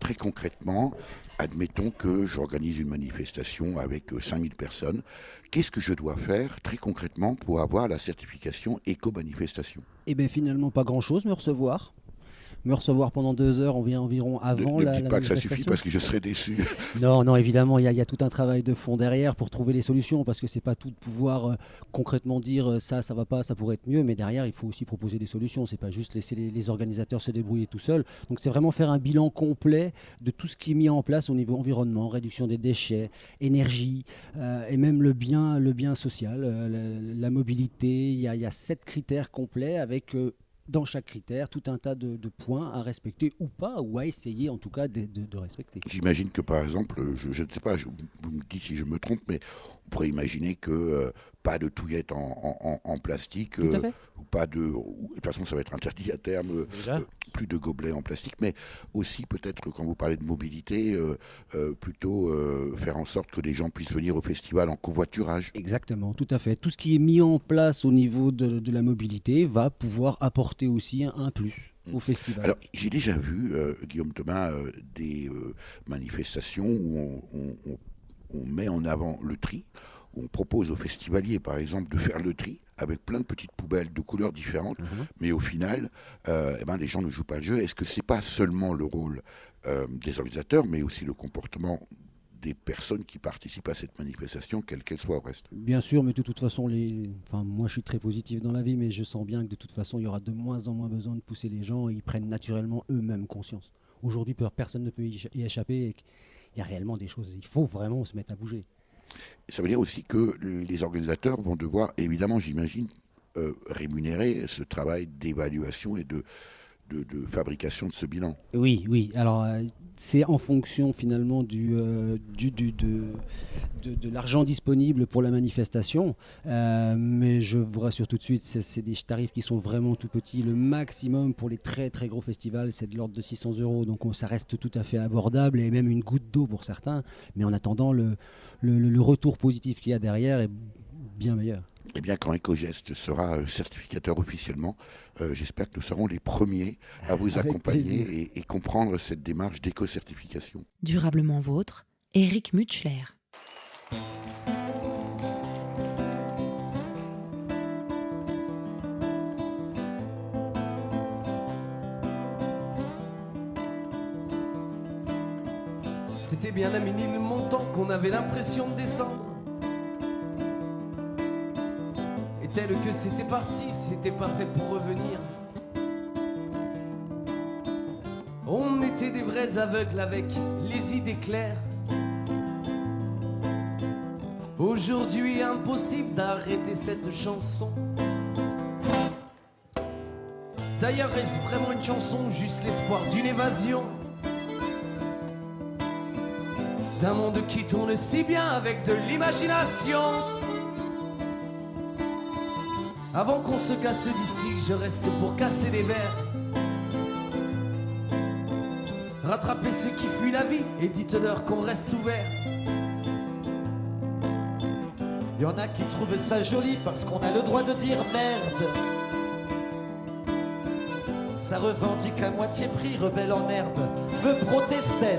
Speaker 1: très concrètement, admettons que j'organise une manifestation avec 5000 personnes. Qu'est-ce que je dois faire très concrètement pour avoir la certification éco-manifestation ?
Speaker 4: Eh bien finalement pas grand-chose, me recevoir. me recevoir pendant 2 heures environ avant
Speaker 1: Ne
Speaker 4: la
Speaker 1: dites pas que ça
Speaker 4: manifestation.
Speaker 1: suffit parce que je serais déçu.
Speaker 4: Non, évidemment, il y a tout un travail de fond derrière pour trouver les solutions, parce que c'est pas tout de pouvoir concrètement dire ça va pas, ça pourrait être mieux, mais derrière, il faut aussi proposer des solutions. C'est pas juste laisser les organisateurs se débrouiller tout seuls. Donc c'est vraiment faire un bilan complet de tout ce qui est mis en place au niveau environnement, réduction des déchets, énergie, et même le bien social, la mobilité. Il y a 7 critères complets avec dans chaque critère, tout un tas de points à respecter ou pas, ou à essayer en tout cas de respecter.
Speaker 1: J'imagine que par exemple, je ne sais pas, vous me dites si je me trompe, mais on pourrait imaginer que pas de touillettes en plastique,
Speaker 4: Tout à fait.
Speaker 1: ou pas de... De toute façon, ça va être interdit à terme,
Speaker 4: Déjà.
Speaker 1: plus de gobelets en plastique, mais aussi peut-être quand vous parlez de mobilité, plutôt faire en sorte que les gens puissent venir au festival en covoiturage.
Speaker 4: Exactement, tout à fait. Tout ce qui est mis en place au niveau de la mobilité va pouvoir apporter aussi un plus au festival.
Speaker 1: Alors, j'ai déjà vu, Guillaume Thomas, des manifestations où on met en avant le tri, où on propose aux festivaliers, par exemple, de faire le tri avec plein de petites poubelles de couleurs différentes, mais au final, les gens ne jouent pas le jeu. Est-ce que c'est pas seulement le rôle des organisateurs, mais aussi le comportement des personnes qui participent à cette manifestation, quelle qu'elle soit au reste?
Speaker 4: Bien sûr, mais de toute façon, moi je suis très positif dans la vie, mais je sens bien que de toute façon, il y aura de moins en moins besoin de pousser les gens, et ils prennent naturellement eux-mêmes conscience. Aujourd'hui, personne ne peut y échapper, et il y a réellement des choses, il faut vraiment se mettre à bouger.
Speaker 1: Ça veut dire aussi que les organisateurs vont devoir, évidemment, j'imagine, rémunérer ce travail d'évaluation et de fabrication de ce bilan.
Speaker 4: Oui. Alors, c'est en fonction finalement de l'argent disponible pour la manifestation. Mais je vous rassure tout de suite, c'est des tarifs qui sont vraiment tout petits. Le maximum pour les très très gros festivals, c'est de l'ordre de 600 €. Donc ça reste tout à fait abordable, et même une goutte d'eau pour certains. Mais en attendant, le retour positif qu'il y a derrière est bien meilleur.
Speaker 1: Eh bien, quand Ecogest sera certificateur officiellement, j'espère que nous serons les premiers à vous
Speaker 4: Avec plaisir.
Speaker 1: accompagner et comprendre cette démarche d'éco-certification.
Speaker 7: Durablement vôtre, Eric Mutschler.
Speaker 13: C'était bien à Ménilmontant qu'on avait l'impression de descendre. Et tel que c'était parti, c'était pas fait pour revenir. On était des vrais aveugles avec les idées claires. Aujourd'hui, impossible d'arrêter cette chanson. D'ailleurs, est-ce vraiment une chanson ou juste l'espoir d'une évasion? D'un monde qui tourne si bien avec de l'imagination. Avant qu'on se casse d'ici, je reste pour casser des verres. Rattraper ceux qui fuient la vie et dites-leur qu'on reste ouvert.
Speaker 14: Il y en a qui trouvent ça joli parce qu'on a le droit de dire merde. Ça revendique à moitié prix, rebelle en herbe, veut protester.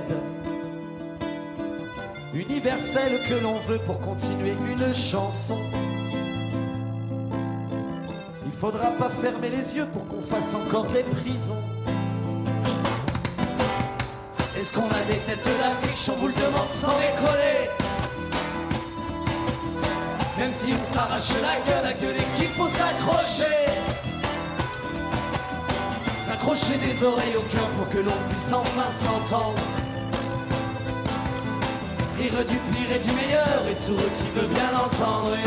Speaker 14: Universel que l'on veut pour continuer une chanson. Il faudra pas fermer les yeux pour qu'on fasse encore des prisons.
Speaker 13: Est-ce qu'on a des têtes d'affiche? On vous le demande sans décoller. Même si on s'arrache la gueule, à gueuler qu'il faut s'accrocher. S'accrocher des oreilles au cœur pour que l'on puisse enfin s'entendre. Rire du pire et du meilleur et sourd qui veut bien l'entendre.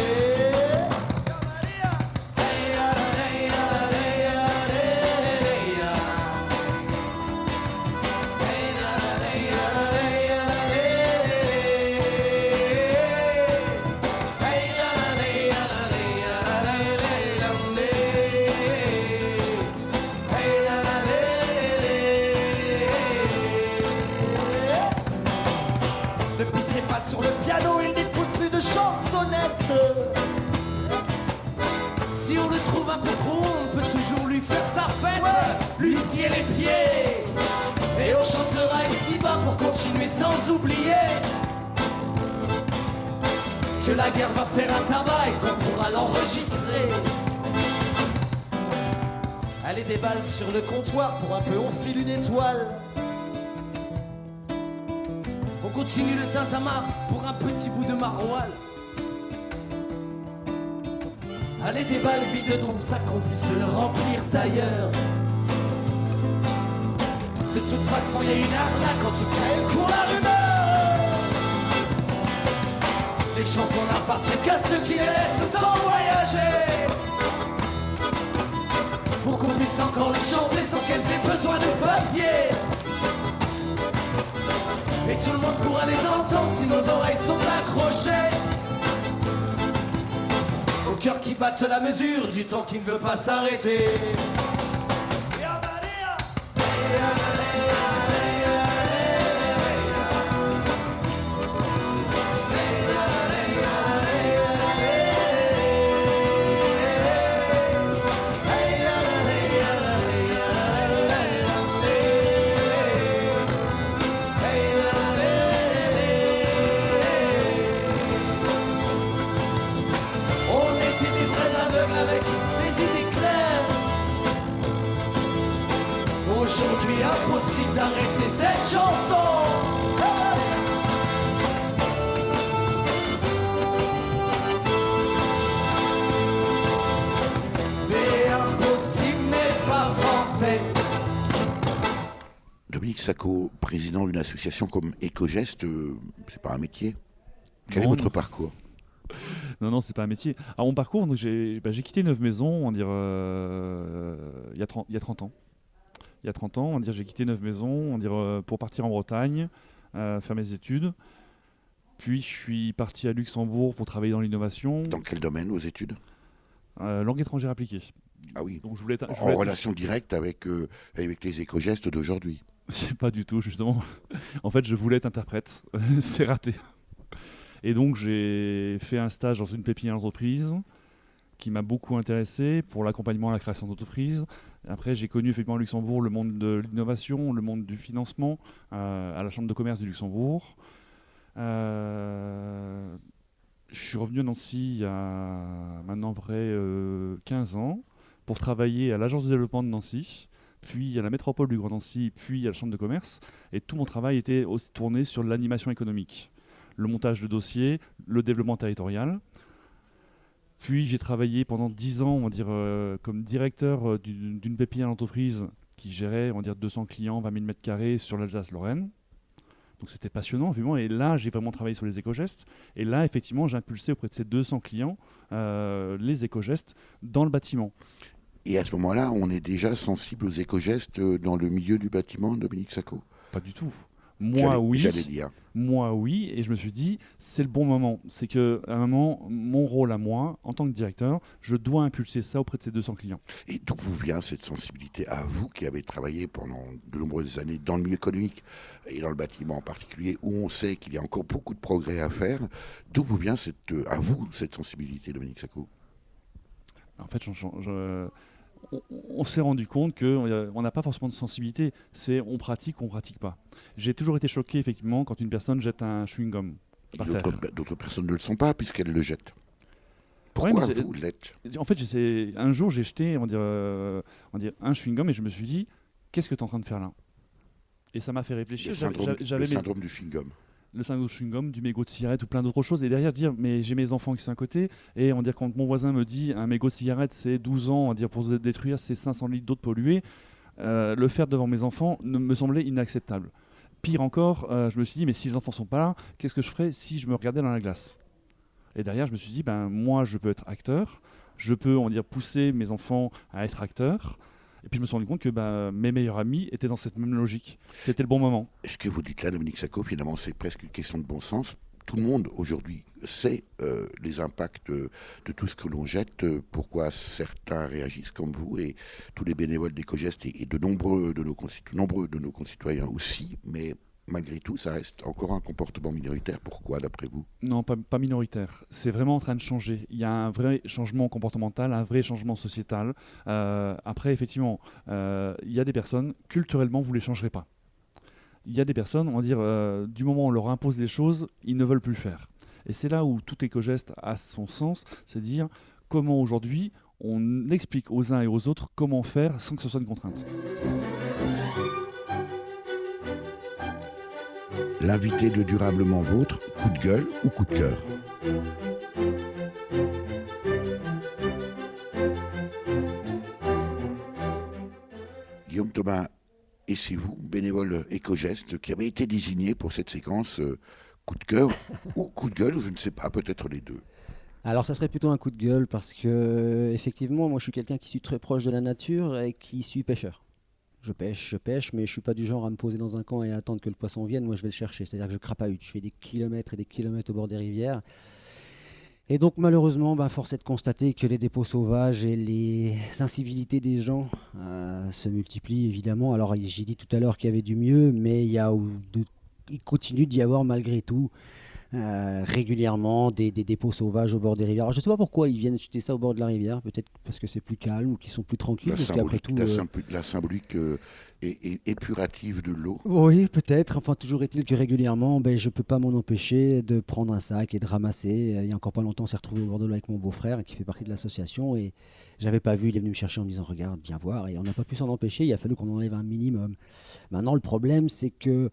Speaker 14: Ne pissez pas sur le piano, il n'y pousse plus de chansonnettes.
Speaker 13: Si on le trouve un peu trop, on peut toujours lui faire sa fête, lui scier les pieds. Et on chantera ici bas pour continuer sans oublier que la guerre va faire un tabac et qu'on pourra l'enregistrer.
Speaker 14: Allez, des balles sur le comptoir, pour un peu on file une étoile.
Speaker 13: On continue le tintamarre pour un petit bout de maroilles.
Speaker 14: Allez, des balles, vide ton sac, qu'on puisse le remplir d'ailleurs. De toute façon, y a une arnaque, en tout cas, elle court la rumeur. Les chansons n'appartiennent qu'à ceux qui les laissent sans voyager. Pour qu'on puisse encore les chanter sans qu'elles aient besoin de papier. Et tout le monde pourra les entendre si nos oreilles sont accrochées. Au cœur qui batte la mesure du temps qui ne veut pas s'arrêter. Aujourd'hui impossible d'arrêter cette chanson. Mais impossible n'est pas français.
Speaker 1: Dominique Sacco, président d'une association comme Ecogeste, c'est pas un métier. Quel est
Speaker 3: Non.
Speaker 1: votre parcours?
Speaker 3: Non, c'est pas un métier. À mon parcours, donc, j'ai quitté Neuve Maisons, on va dire, il y a 30 ans. Il y a 30 ans, on va dire, j'ai quitté Neuve Maisons, on va dire, pour partir en Bretagne, faire mes études. Puis je suis parti à Luxembourg pour travailler dans l'innovation.
Speaker 1: Dans quel domaine, vos études?
Speaker 3: Langue étrangère appliquée.
Speaker 1: Ah oui,
Speaker 3: donc je voulais
Speaker 1: en relation directe avec les éco-gestes d'aujourd'hui.
Speaker 3: Pas du tout, justement. En fait, je voulais être interprète. C'est raté. Et donc, j'ai fait un stage dans une pépinière d'entreprise qui m'a beaucoup intéressé pour l'accompagnement à la création d'entreprises. Après, j'ai connu effectivement à Luxembourg le monde de l'innovation, le monde du financement à la Chambre de commerce du Luxembourg. Je suis revenu à Nancy il y a maintenant 15 ans pour travailler à l'Agence de développement de Nancy, puis à la métropole du Grand Nancy, puis à la Chambre de commerce. Et tout mon travail était aussi tourné sur l'animation économique, le montage de dossiers, le développement territorial. Puis j'ai travaillé pendant 10 ans, on va dire, comme directeur d'une pépinière d'entreprise qui gérait, on va dire, 200 clients, 20 000 m² sur l'Alsace-Lorraine. Donc c'était passionnant, évidemment. Et là, j'ai vraiment travaillé sur les éco-gestes. Et là, effectivement, j'ai impulsé auprès de ces 200 clients les éco-gestes dans le bâtiment.
Speaker 1: Et à ce moment-là, on est déjà sensible aux éco-gestes dans le milieu du bâtiment, Dominique Sacco?
Speaker 3: Pas du tout. Moi, oui.
Speaker 1: J'allais dire.
Speaker 3: Moi, oui. Et je me suis dit, c'est le bon moment. C'est qu'à un moment, mon rôle à moi, en tant que directeur, je dois impulser ça auprès de ces 200 clients.
Speaker 1: Et d'où vous vient cette sensibilité à vous qui avez travaillé pendant de nombreuses années dans le milieu économique et dans le bâtiment en particulier, où on sait qu'il y a encore beaucoup de progrès à faire? D'où vous vient à vous cette sensibilité, Dominique Sacco?
Speaker 3: En fait, on s'est rendu compte qu'on n'a pas forcément de sensibilité. C'est on pratique ou on pratique pas. J'ai toujours été choqué, effectivement, quand une personne jette un chewing-gum par terre.
Speaker 1: D'autres personnes ne le sont pas puisqu'elles le jettent. Pourquoi vous l'êtes?
Speaker 3: En fait, un jour, j'ai jeté on va dire un chewing-gum et je me suis dit, qu'est-ce que tu es en train de faire là? Et ça m'a fait réfléchir.
Speaker 1: Le syndrome du chewing-gum.
Speaker 3: Le syndrome du chewing-gum, du mégot de cigarette ou plein d'autres choses. Et derrière, dire, mais j'ai mes enfants qui sont à côté. Et on va dire, quand mon voisin me dit, un mégot de cigarette, c'est 12 ans, on va dire, pour se détruire, c'est 500 litres d'eau polluée. Le faire devant mes enfants me semblait inacceptable. Pire encore, je me suis dit, mais si les enfants sont pas là, qu'est-ce que je ferais si je me regardais dans la glace? Et derrière, je me suis dit, moi, je peux être acteur. Je peux, on va dire, pousser mes enfants à être acteurs. Et puis je me suis rendu compte que mes meilleurs amis étaient dans cette même logique. C'était le bon moment.
Speaker 1: Ce que vous dites là, Dominique Sacco, finalement, c'est presque une question de bon sens. Tout le monde aujourd'hui sait les impacts de tout ce que l'on jette, pourquoi certains réagissent comme vous, et tous les bénévoles d'Ecogeste et de nombreux de nos concitoyens aussi, mais malgré tout, ça reste encore un comportement minoritaire. Pourquoi, d'après vous?
Speaker 3: Non, pas minoritaire. C'est vraiment en train de changer. Il y a un vrai changement comportemental, un vrai changement sociétal. Après, effectivement, il y a des personnes, culturellement, vous ne les changerez pas. Il y a des personnes, on va dire, du moment où on leur impose des choses, ils ne veulent plus le faire. Et c'est là où tout éco-geste a son sens, c'est dire comment aujourd'hui on explique aux uns et aux autres comment faire sans que ce soit une contrainte.
Speaker 1: L'invité de Durablement Vôtre, coup de gueule ou coup de cœur? Guillaume Thomas, et c'est vous, bénévole Éco-Gestes, qui avez été désigné pour cette séquence coup de cœur ou coup de gueule, ou je ne sais pas, peut-être les deux.
Speaker 4: Alors ça serait plutôt un coup de gueule parce que effectivement moi je suis quelqu'un qui suis très proche de la nature et qui suis pêcheur. Je pêche, mais je suis pas du genre à me poser dans un camp et à attendre que le poisson vienne. Moi je vais le chercher, c'est-à-dire que je crapahute, je fais des kilomètres et des kilomètres au bord des rivières. Et donc malheureusement, force est de constater que les dépôts sauvages et les incivilités des gens se multiplient évidemment. Alors j'ai dit tout à l'heure qu'il y avait du mieux, mais il continue d'y avoir malgré tout régulièrement des dépôts sauvages au bord des rivières. Alors, je ne sais pas pourquoi ils viennent jeter ça au bord de la rivière, peut-être parce que c'est plus calme ou qu'ils sont plus tranquilles.
Speaker 1: La symbolique épurative de l'eau.
Speaker 4: Oui, peut-être. Enfin, toujours est-il que régulièrement, je ne peux pas m'en empêcher de prendre un sac et de ramasser. Il y a encore pas longtemps, on s'est retrouvé au bord de l'eau avec mon beau-frère qui fait partie de l'association et j'avais pas vu. Il est venu me chercher en me disant regarde, viens voir. Et on n'a pas pu s'en empêcher. Il a fallu qu'on enlève un minimum. Maintenant, le problème, c'est que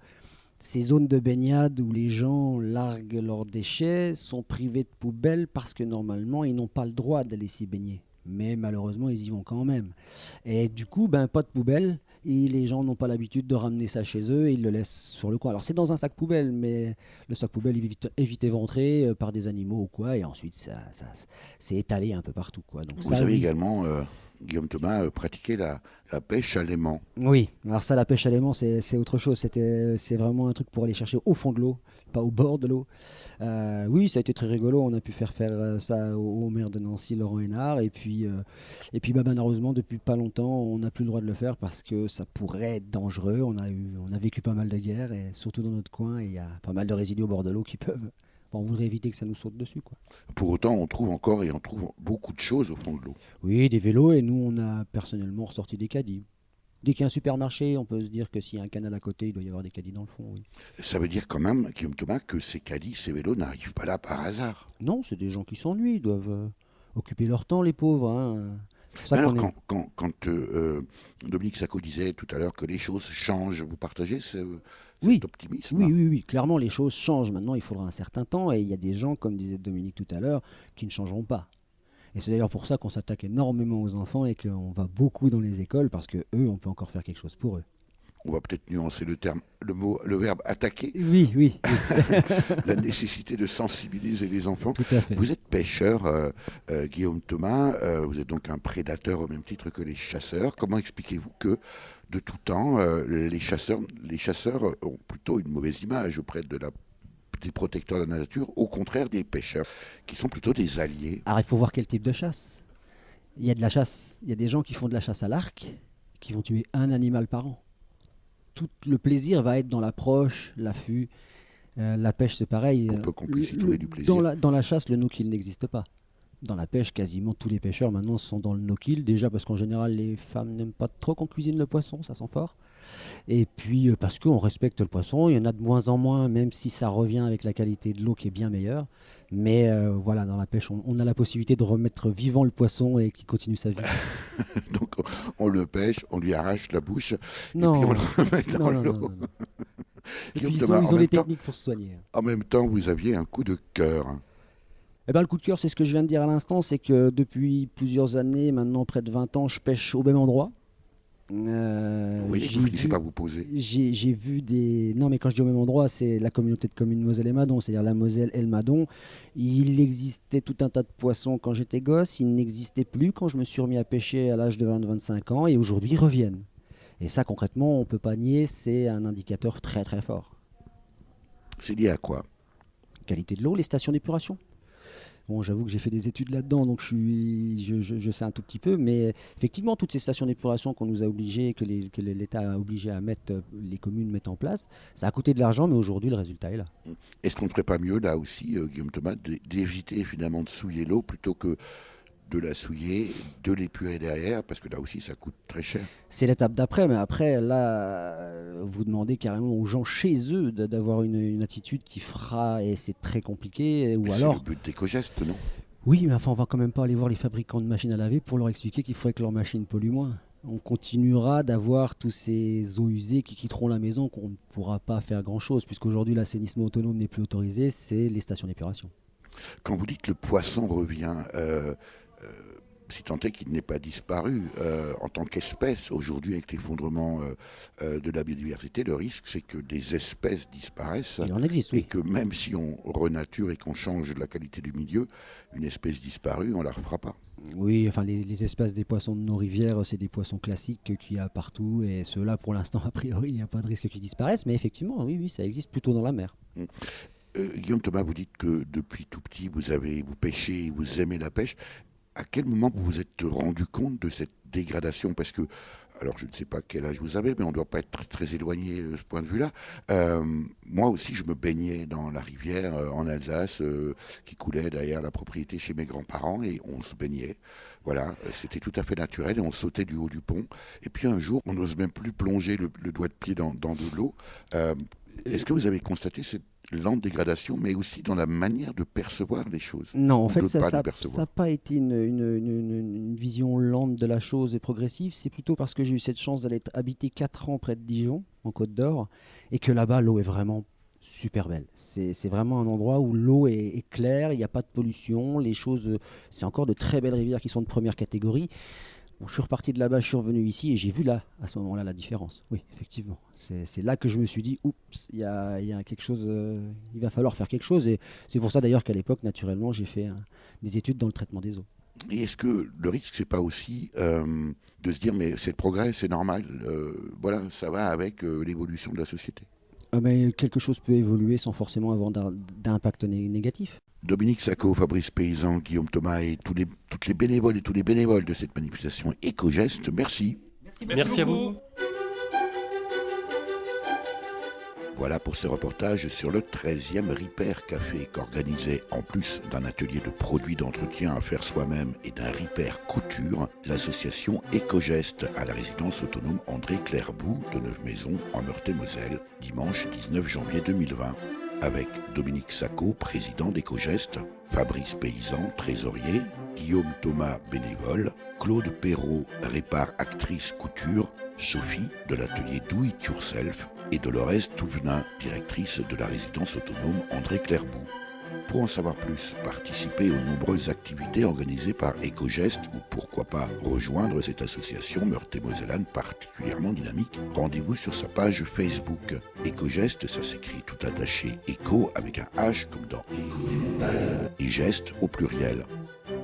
Speaker 4: ces zones de baignade où les gens larguent leurs déchets sont privés de poubelles parce que normalement ils n'ont pas le droit d'aller s'y baigner. Mais malheureusement ils y vont quand même. Et du coup, pas de poubelle et les gens n'ont pas l'habitude de ramener ça chez eux et ils le laissent sur le coin. Alors c'est dans un sac poubelle, mais le sac poubelle est vite éventré par des animaux ou quoi et ensuite ça c'est étalé un peu partout, quoi. Donc,
Speaker 1: vous avez également... Guillaume Thomas pratiquait la pêche à l'aimant.
Speaker 4: Oui, alors ça, la pêche à l'aimant, c'est autre chose. C'est vraiment un truc pour aller chercher au fond de l'eau, pas au bord de l'eau. Oui, ça a été très rigolo. On a pu faire ça au maire de Nancy, Laurent Hénard. Et puis malheureusement, depuis pas longtemps, on n'a plus le droit de le faire parce que ça pourrait être dangereux. On a vécu pas mal de guerres, et surtout dans notre coin, il y a pas mal de résidus au bord de l'eau qui peuvent... on voudrait éviter que ça nous saute dessus, quoi.
Speaker 1: Pour autant, on trouve beaucoup de choses au fond de l'eau.
Speaker 4: Oui, des vélos, et nous, on a personnellement ressorti des caddies. Dès qu'il y a un supermarché, on peut se dire que s'il y a un canal à côté, il doit y avoir des caddies dans le fond, oui.
Speaker 1: Ça veut dire quand même, Guillaume Thomas, que ces caddies, ces vélos n'arrivent pas là par hasard.
Speaker 4: Non, c'est des gens qui s'ennuient, ils doivent occuper leur temps, les pauvres, hein.
Speaker 1: Alors, quand Dominique Sacco disait tout à l'heure que les choses changent, vous partagez cet optimisme?
Speaker 4: Oui, clairement, les choses changent. Maintenant, il faudra un certain temps, et il y a des gens, comme disait Dominique tout à l'heure, qui ne changeront pas. Et c'est d'ailleurs pour ça qu'on s'attaque énormément aux enfants et qu'on va beaucoup dans les écoles, parce que eux, on peut encore faire quelque chose pour eux.
Speaker 1: On va peut-être nuancer le verbe attaquer.
Speaker 4: Oui.
Speaker 1: La nécessité de sensibiliser les enfants.
Speaker 4: Tout à fait.
Speaker 1: Vous êtes pêcheur, Guillaume Thomas. Vous êtes donc un prédateur au même titre que les chasseurs. Comment expliquez-vous que, de tout temps, les chasseurs ont plutôt une mauvaise image auprès des protecteurs de la nature, au contraire des pêcheurs, qui sont plutôt des alliés?
Speaker 4: Alors, il faut voir quel type de chasse. Il y a de la chasse. Il y a des gens qui font de la chasse à l'arc, qui vont tuer un animal par an. Tout le plaisir va être dans l'approche, l'affût. La pêche, c'est pareil.
Speaker 1: On peut qu'on puisse y trouver du plaisir.
Speaker 4: Dans la chasse, le no-kill n'existe pas. Dans la pêche, quasiment tous les pêcheurs maintenant sont dans le no-kill. Déjà parce qu'en général, les femmes n'aiment pas trop qu'on cuisine le poisson, ça sent fort. Et puis parce qu'on respecte le poisson. Il y en a de moins en moins, même si ça revient avec la qualité de l'eau qui est bien meilleure. Mais voilà, dans la pêche, on a la possibilité de remettre vivant le poisson et qu'il continue sa vie.
Speaker 1: Donc on le pêche, on lui arrache la bouche,
Speaker 4: non,
Speaker 1: et puis on le remet dans l'eau.
Speaker 4: Non. Et puis ils ont des techniques pour se soigner.
Speaker 1: En même temps, vous aviez un coup de cœur.
Speaker 4: Le coup de cœur, c'est ce que je viens de dire à l'instant, c'est que depuis plusieurs années, maintenant près de 20 ans, je pêche au même endroit.
Speaker 1: Oui, vous ne finissez pas vous poser.
Speaker 4: J'ai vu des... Non, mais quand je dis au même endroit, c'est la communauté de communes Moselle et Madon, c'est-à-dire la Moselle et le Madon. Il existait tout un tas de poissons quand j'étais gosse, ils n'existaient plus quand je me suis remis à pêcher à l'âge de 20-25 ans, et aujourd'hui ils reviennent. Et ça, concrètement, on ne peut pas nier, c'est un indicateur très très fort.
Speaker 1: C'est lié à quoi?
Speaker 4: Qualité de l'eau, les stations d'épuration. Bon, j'avoue que j'ai fait des études là-dedans, donc je sais un tout petit peu, mais effectivement, toutes ces stations d'épuration qu'on nous a obligées, que l'État a obligé à mettre, les communes mettent en place, ça a coûté de l'argent, mais aujourd'hui, le résultat est là.
Speaker 1: Est-ce qu'on ne ferait pas mieux, là aussi, Guillaume Thomas, d'éviter finalement de souiller l'eau plutôt que de la souiller, de l'épurer derrière, parce que là aussi, ça coûte très cher.
Speaker 4: C'est l'étape d'après, mais après, là, vous demandez carrément aux gens chez eux d'avoir une attitude qui fera, et c'est très compliqué. Ou alors,
Speaker 1: c'est le but d'Éco-Gestes, non?
Speaker 4: Oui, mais enfin, on va quand même pas aller voir les fabricants de machines à laver pour leur expliquer qu'il faudrait que leur machine pollue moins. On continuera d'avoir tous ces eaux usées qui quitteront la maison, qu'on ne pourra pas faire grand-chose, puisqu'aujourd'hui l'assainissement autonome n'est plus autorisé, c'est les stations d'épuration.
Speaker 1: Quand vous dites que le poisson revient, si tant est qu'il n'est pas disparu en tant qu'espèce, aujourd'hui avec l'effondrement de la biodiversité, le risque c'est que des espèces disparaissent.
Speaker 4: Il en existe, oui.
Speaker 1: Et que même si on renature et qu'on change la qualité du milieu, une espèce disparue, on ne la refera pas.
Speaker 4: Oui, enfin les espèces des poissons de nos rivières, c'est des poissons classiques qu'il y a partout, et ceux-là, pour l'instant, a priori, il n'y a pas de risque qu'ils disparaissent, mais effectivement, oui, ça existe plutôt dans la mer.
Speaker 1: Guillaume Thomas, vous dites que depuis tout petit, vous pêchez, vous aimez la pêche. À quel moment vous vous êtes rendu compte de cette dégradation? Parce que, alors je ne sais pas quel âge vous avez, mais on ne doit pas être très éloigné de ce point de vue-là. Moi aussi, je me baignais dans la rivière en Alsace qui coulait derrière la propriété chez mes grands-parents et on se baignait. Voilà, c'était tout à fait naturel et on sautait du haut du pont. Et puis un jour, on n'ose même plus plonger le doigt de pied dans de l'eau. Est-ce que vous avez constaté cette lente dégradation, mais aussi dans la manière de percevoir les choses?
Speaker 4: Non, en fait, ça n'a pas été une vision lente de la chose et progressive. C'est plutôt parce que j'ai eu cette chance d'aller habiter 4 ans près de Dijon, en Côte d'Or, et que là-bas, l'eau est vraiment super belle. C'est vraiment un endroit où l'eau est claire, il n'y a pas de pollution, c'est encore de très belles rivières qui sont de première catégorie. Bon, je suis reparti de là-bas, je suis revenu ici et j'ai vu là, à ce moment-là, la différence. Oui, effectivement. C'est là que je me suis dit, oups, il y a quelque chose, il va falloir faire quelque chose. Et c'est pour ça d'ailleurs qu'à l'époque, naturellement, j'ai fait des études dans le traitement des eaux.
Speaker 1: Et est-ce que le risque, c'est pas aussi de se dire, mais c'est le progrès, c'est normal, voilà, ça va avec l'évolution de la société?
Speaker 4: Mais quelque chose peut évoluer sans forcément avoir d'impact négatif.
Speaker 1: Dominique Sacco, Fabrice Paysan, Guillaume Thomas et toutes les bénévoles et tous les bénévoles de cette manifestation Éco-Geste, merci.
Speaker 5: Merci à vous.
Speaker 1: Voilà pour ce reportage sur le 13e Repair Café qu'organisait, en plus d'un atelier de produits d'entretien à faire soi-même et d'un Repair Couture, l'association Éco-Geste à la résidence autonome André Clairbout de Neuve-Maisons en Meurthe-et-Moselle, dimanche 19 janvier 2020. Avec Dominique Sacco, président d'Éco-Geste, Fabrice Paysan, trésorier, Guillaume Thomas, bénévole, Claude Perrault, répare actrice couture, Sophie de l'atelier Do It Yourself et Dolores Touvenin, directrice de la résidence autonome André Clairbout. Pour en savoir plus, participez aux nombreuses activités organisées par Éco-Geste ou pourquoi pas rejoindre cette association meurthe-et-mosellane particulièrement dynamique. Rendez-vous sur sa page Facebook. Éco-Geste, ça s'écrit tout attaché, éco avec un H comme dans et geste au pluriel.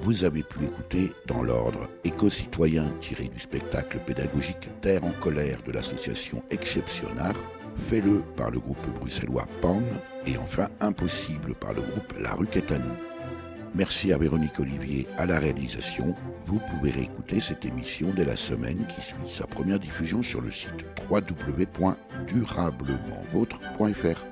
Speaker 1: Vous avez pu écouter dans l'ordre Éco-citoyen tiré du spectacle pédagogique Terre en colère de l'association Exceptionnar, Fais-le par le groupe bruxellois PAN et enfin Impossible par le groupe La Ruquette à nous. Merci à Véronique Olivier à la réalisation. Vous pouvez réécouter cette émission dès la semaine qui suit sa première diffusion sur le site www.durablementvôtre.fr.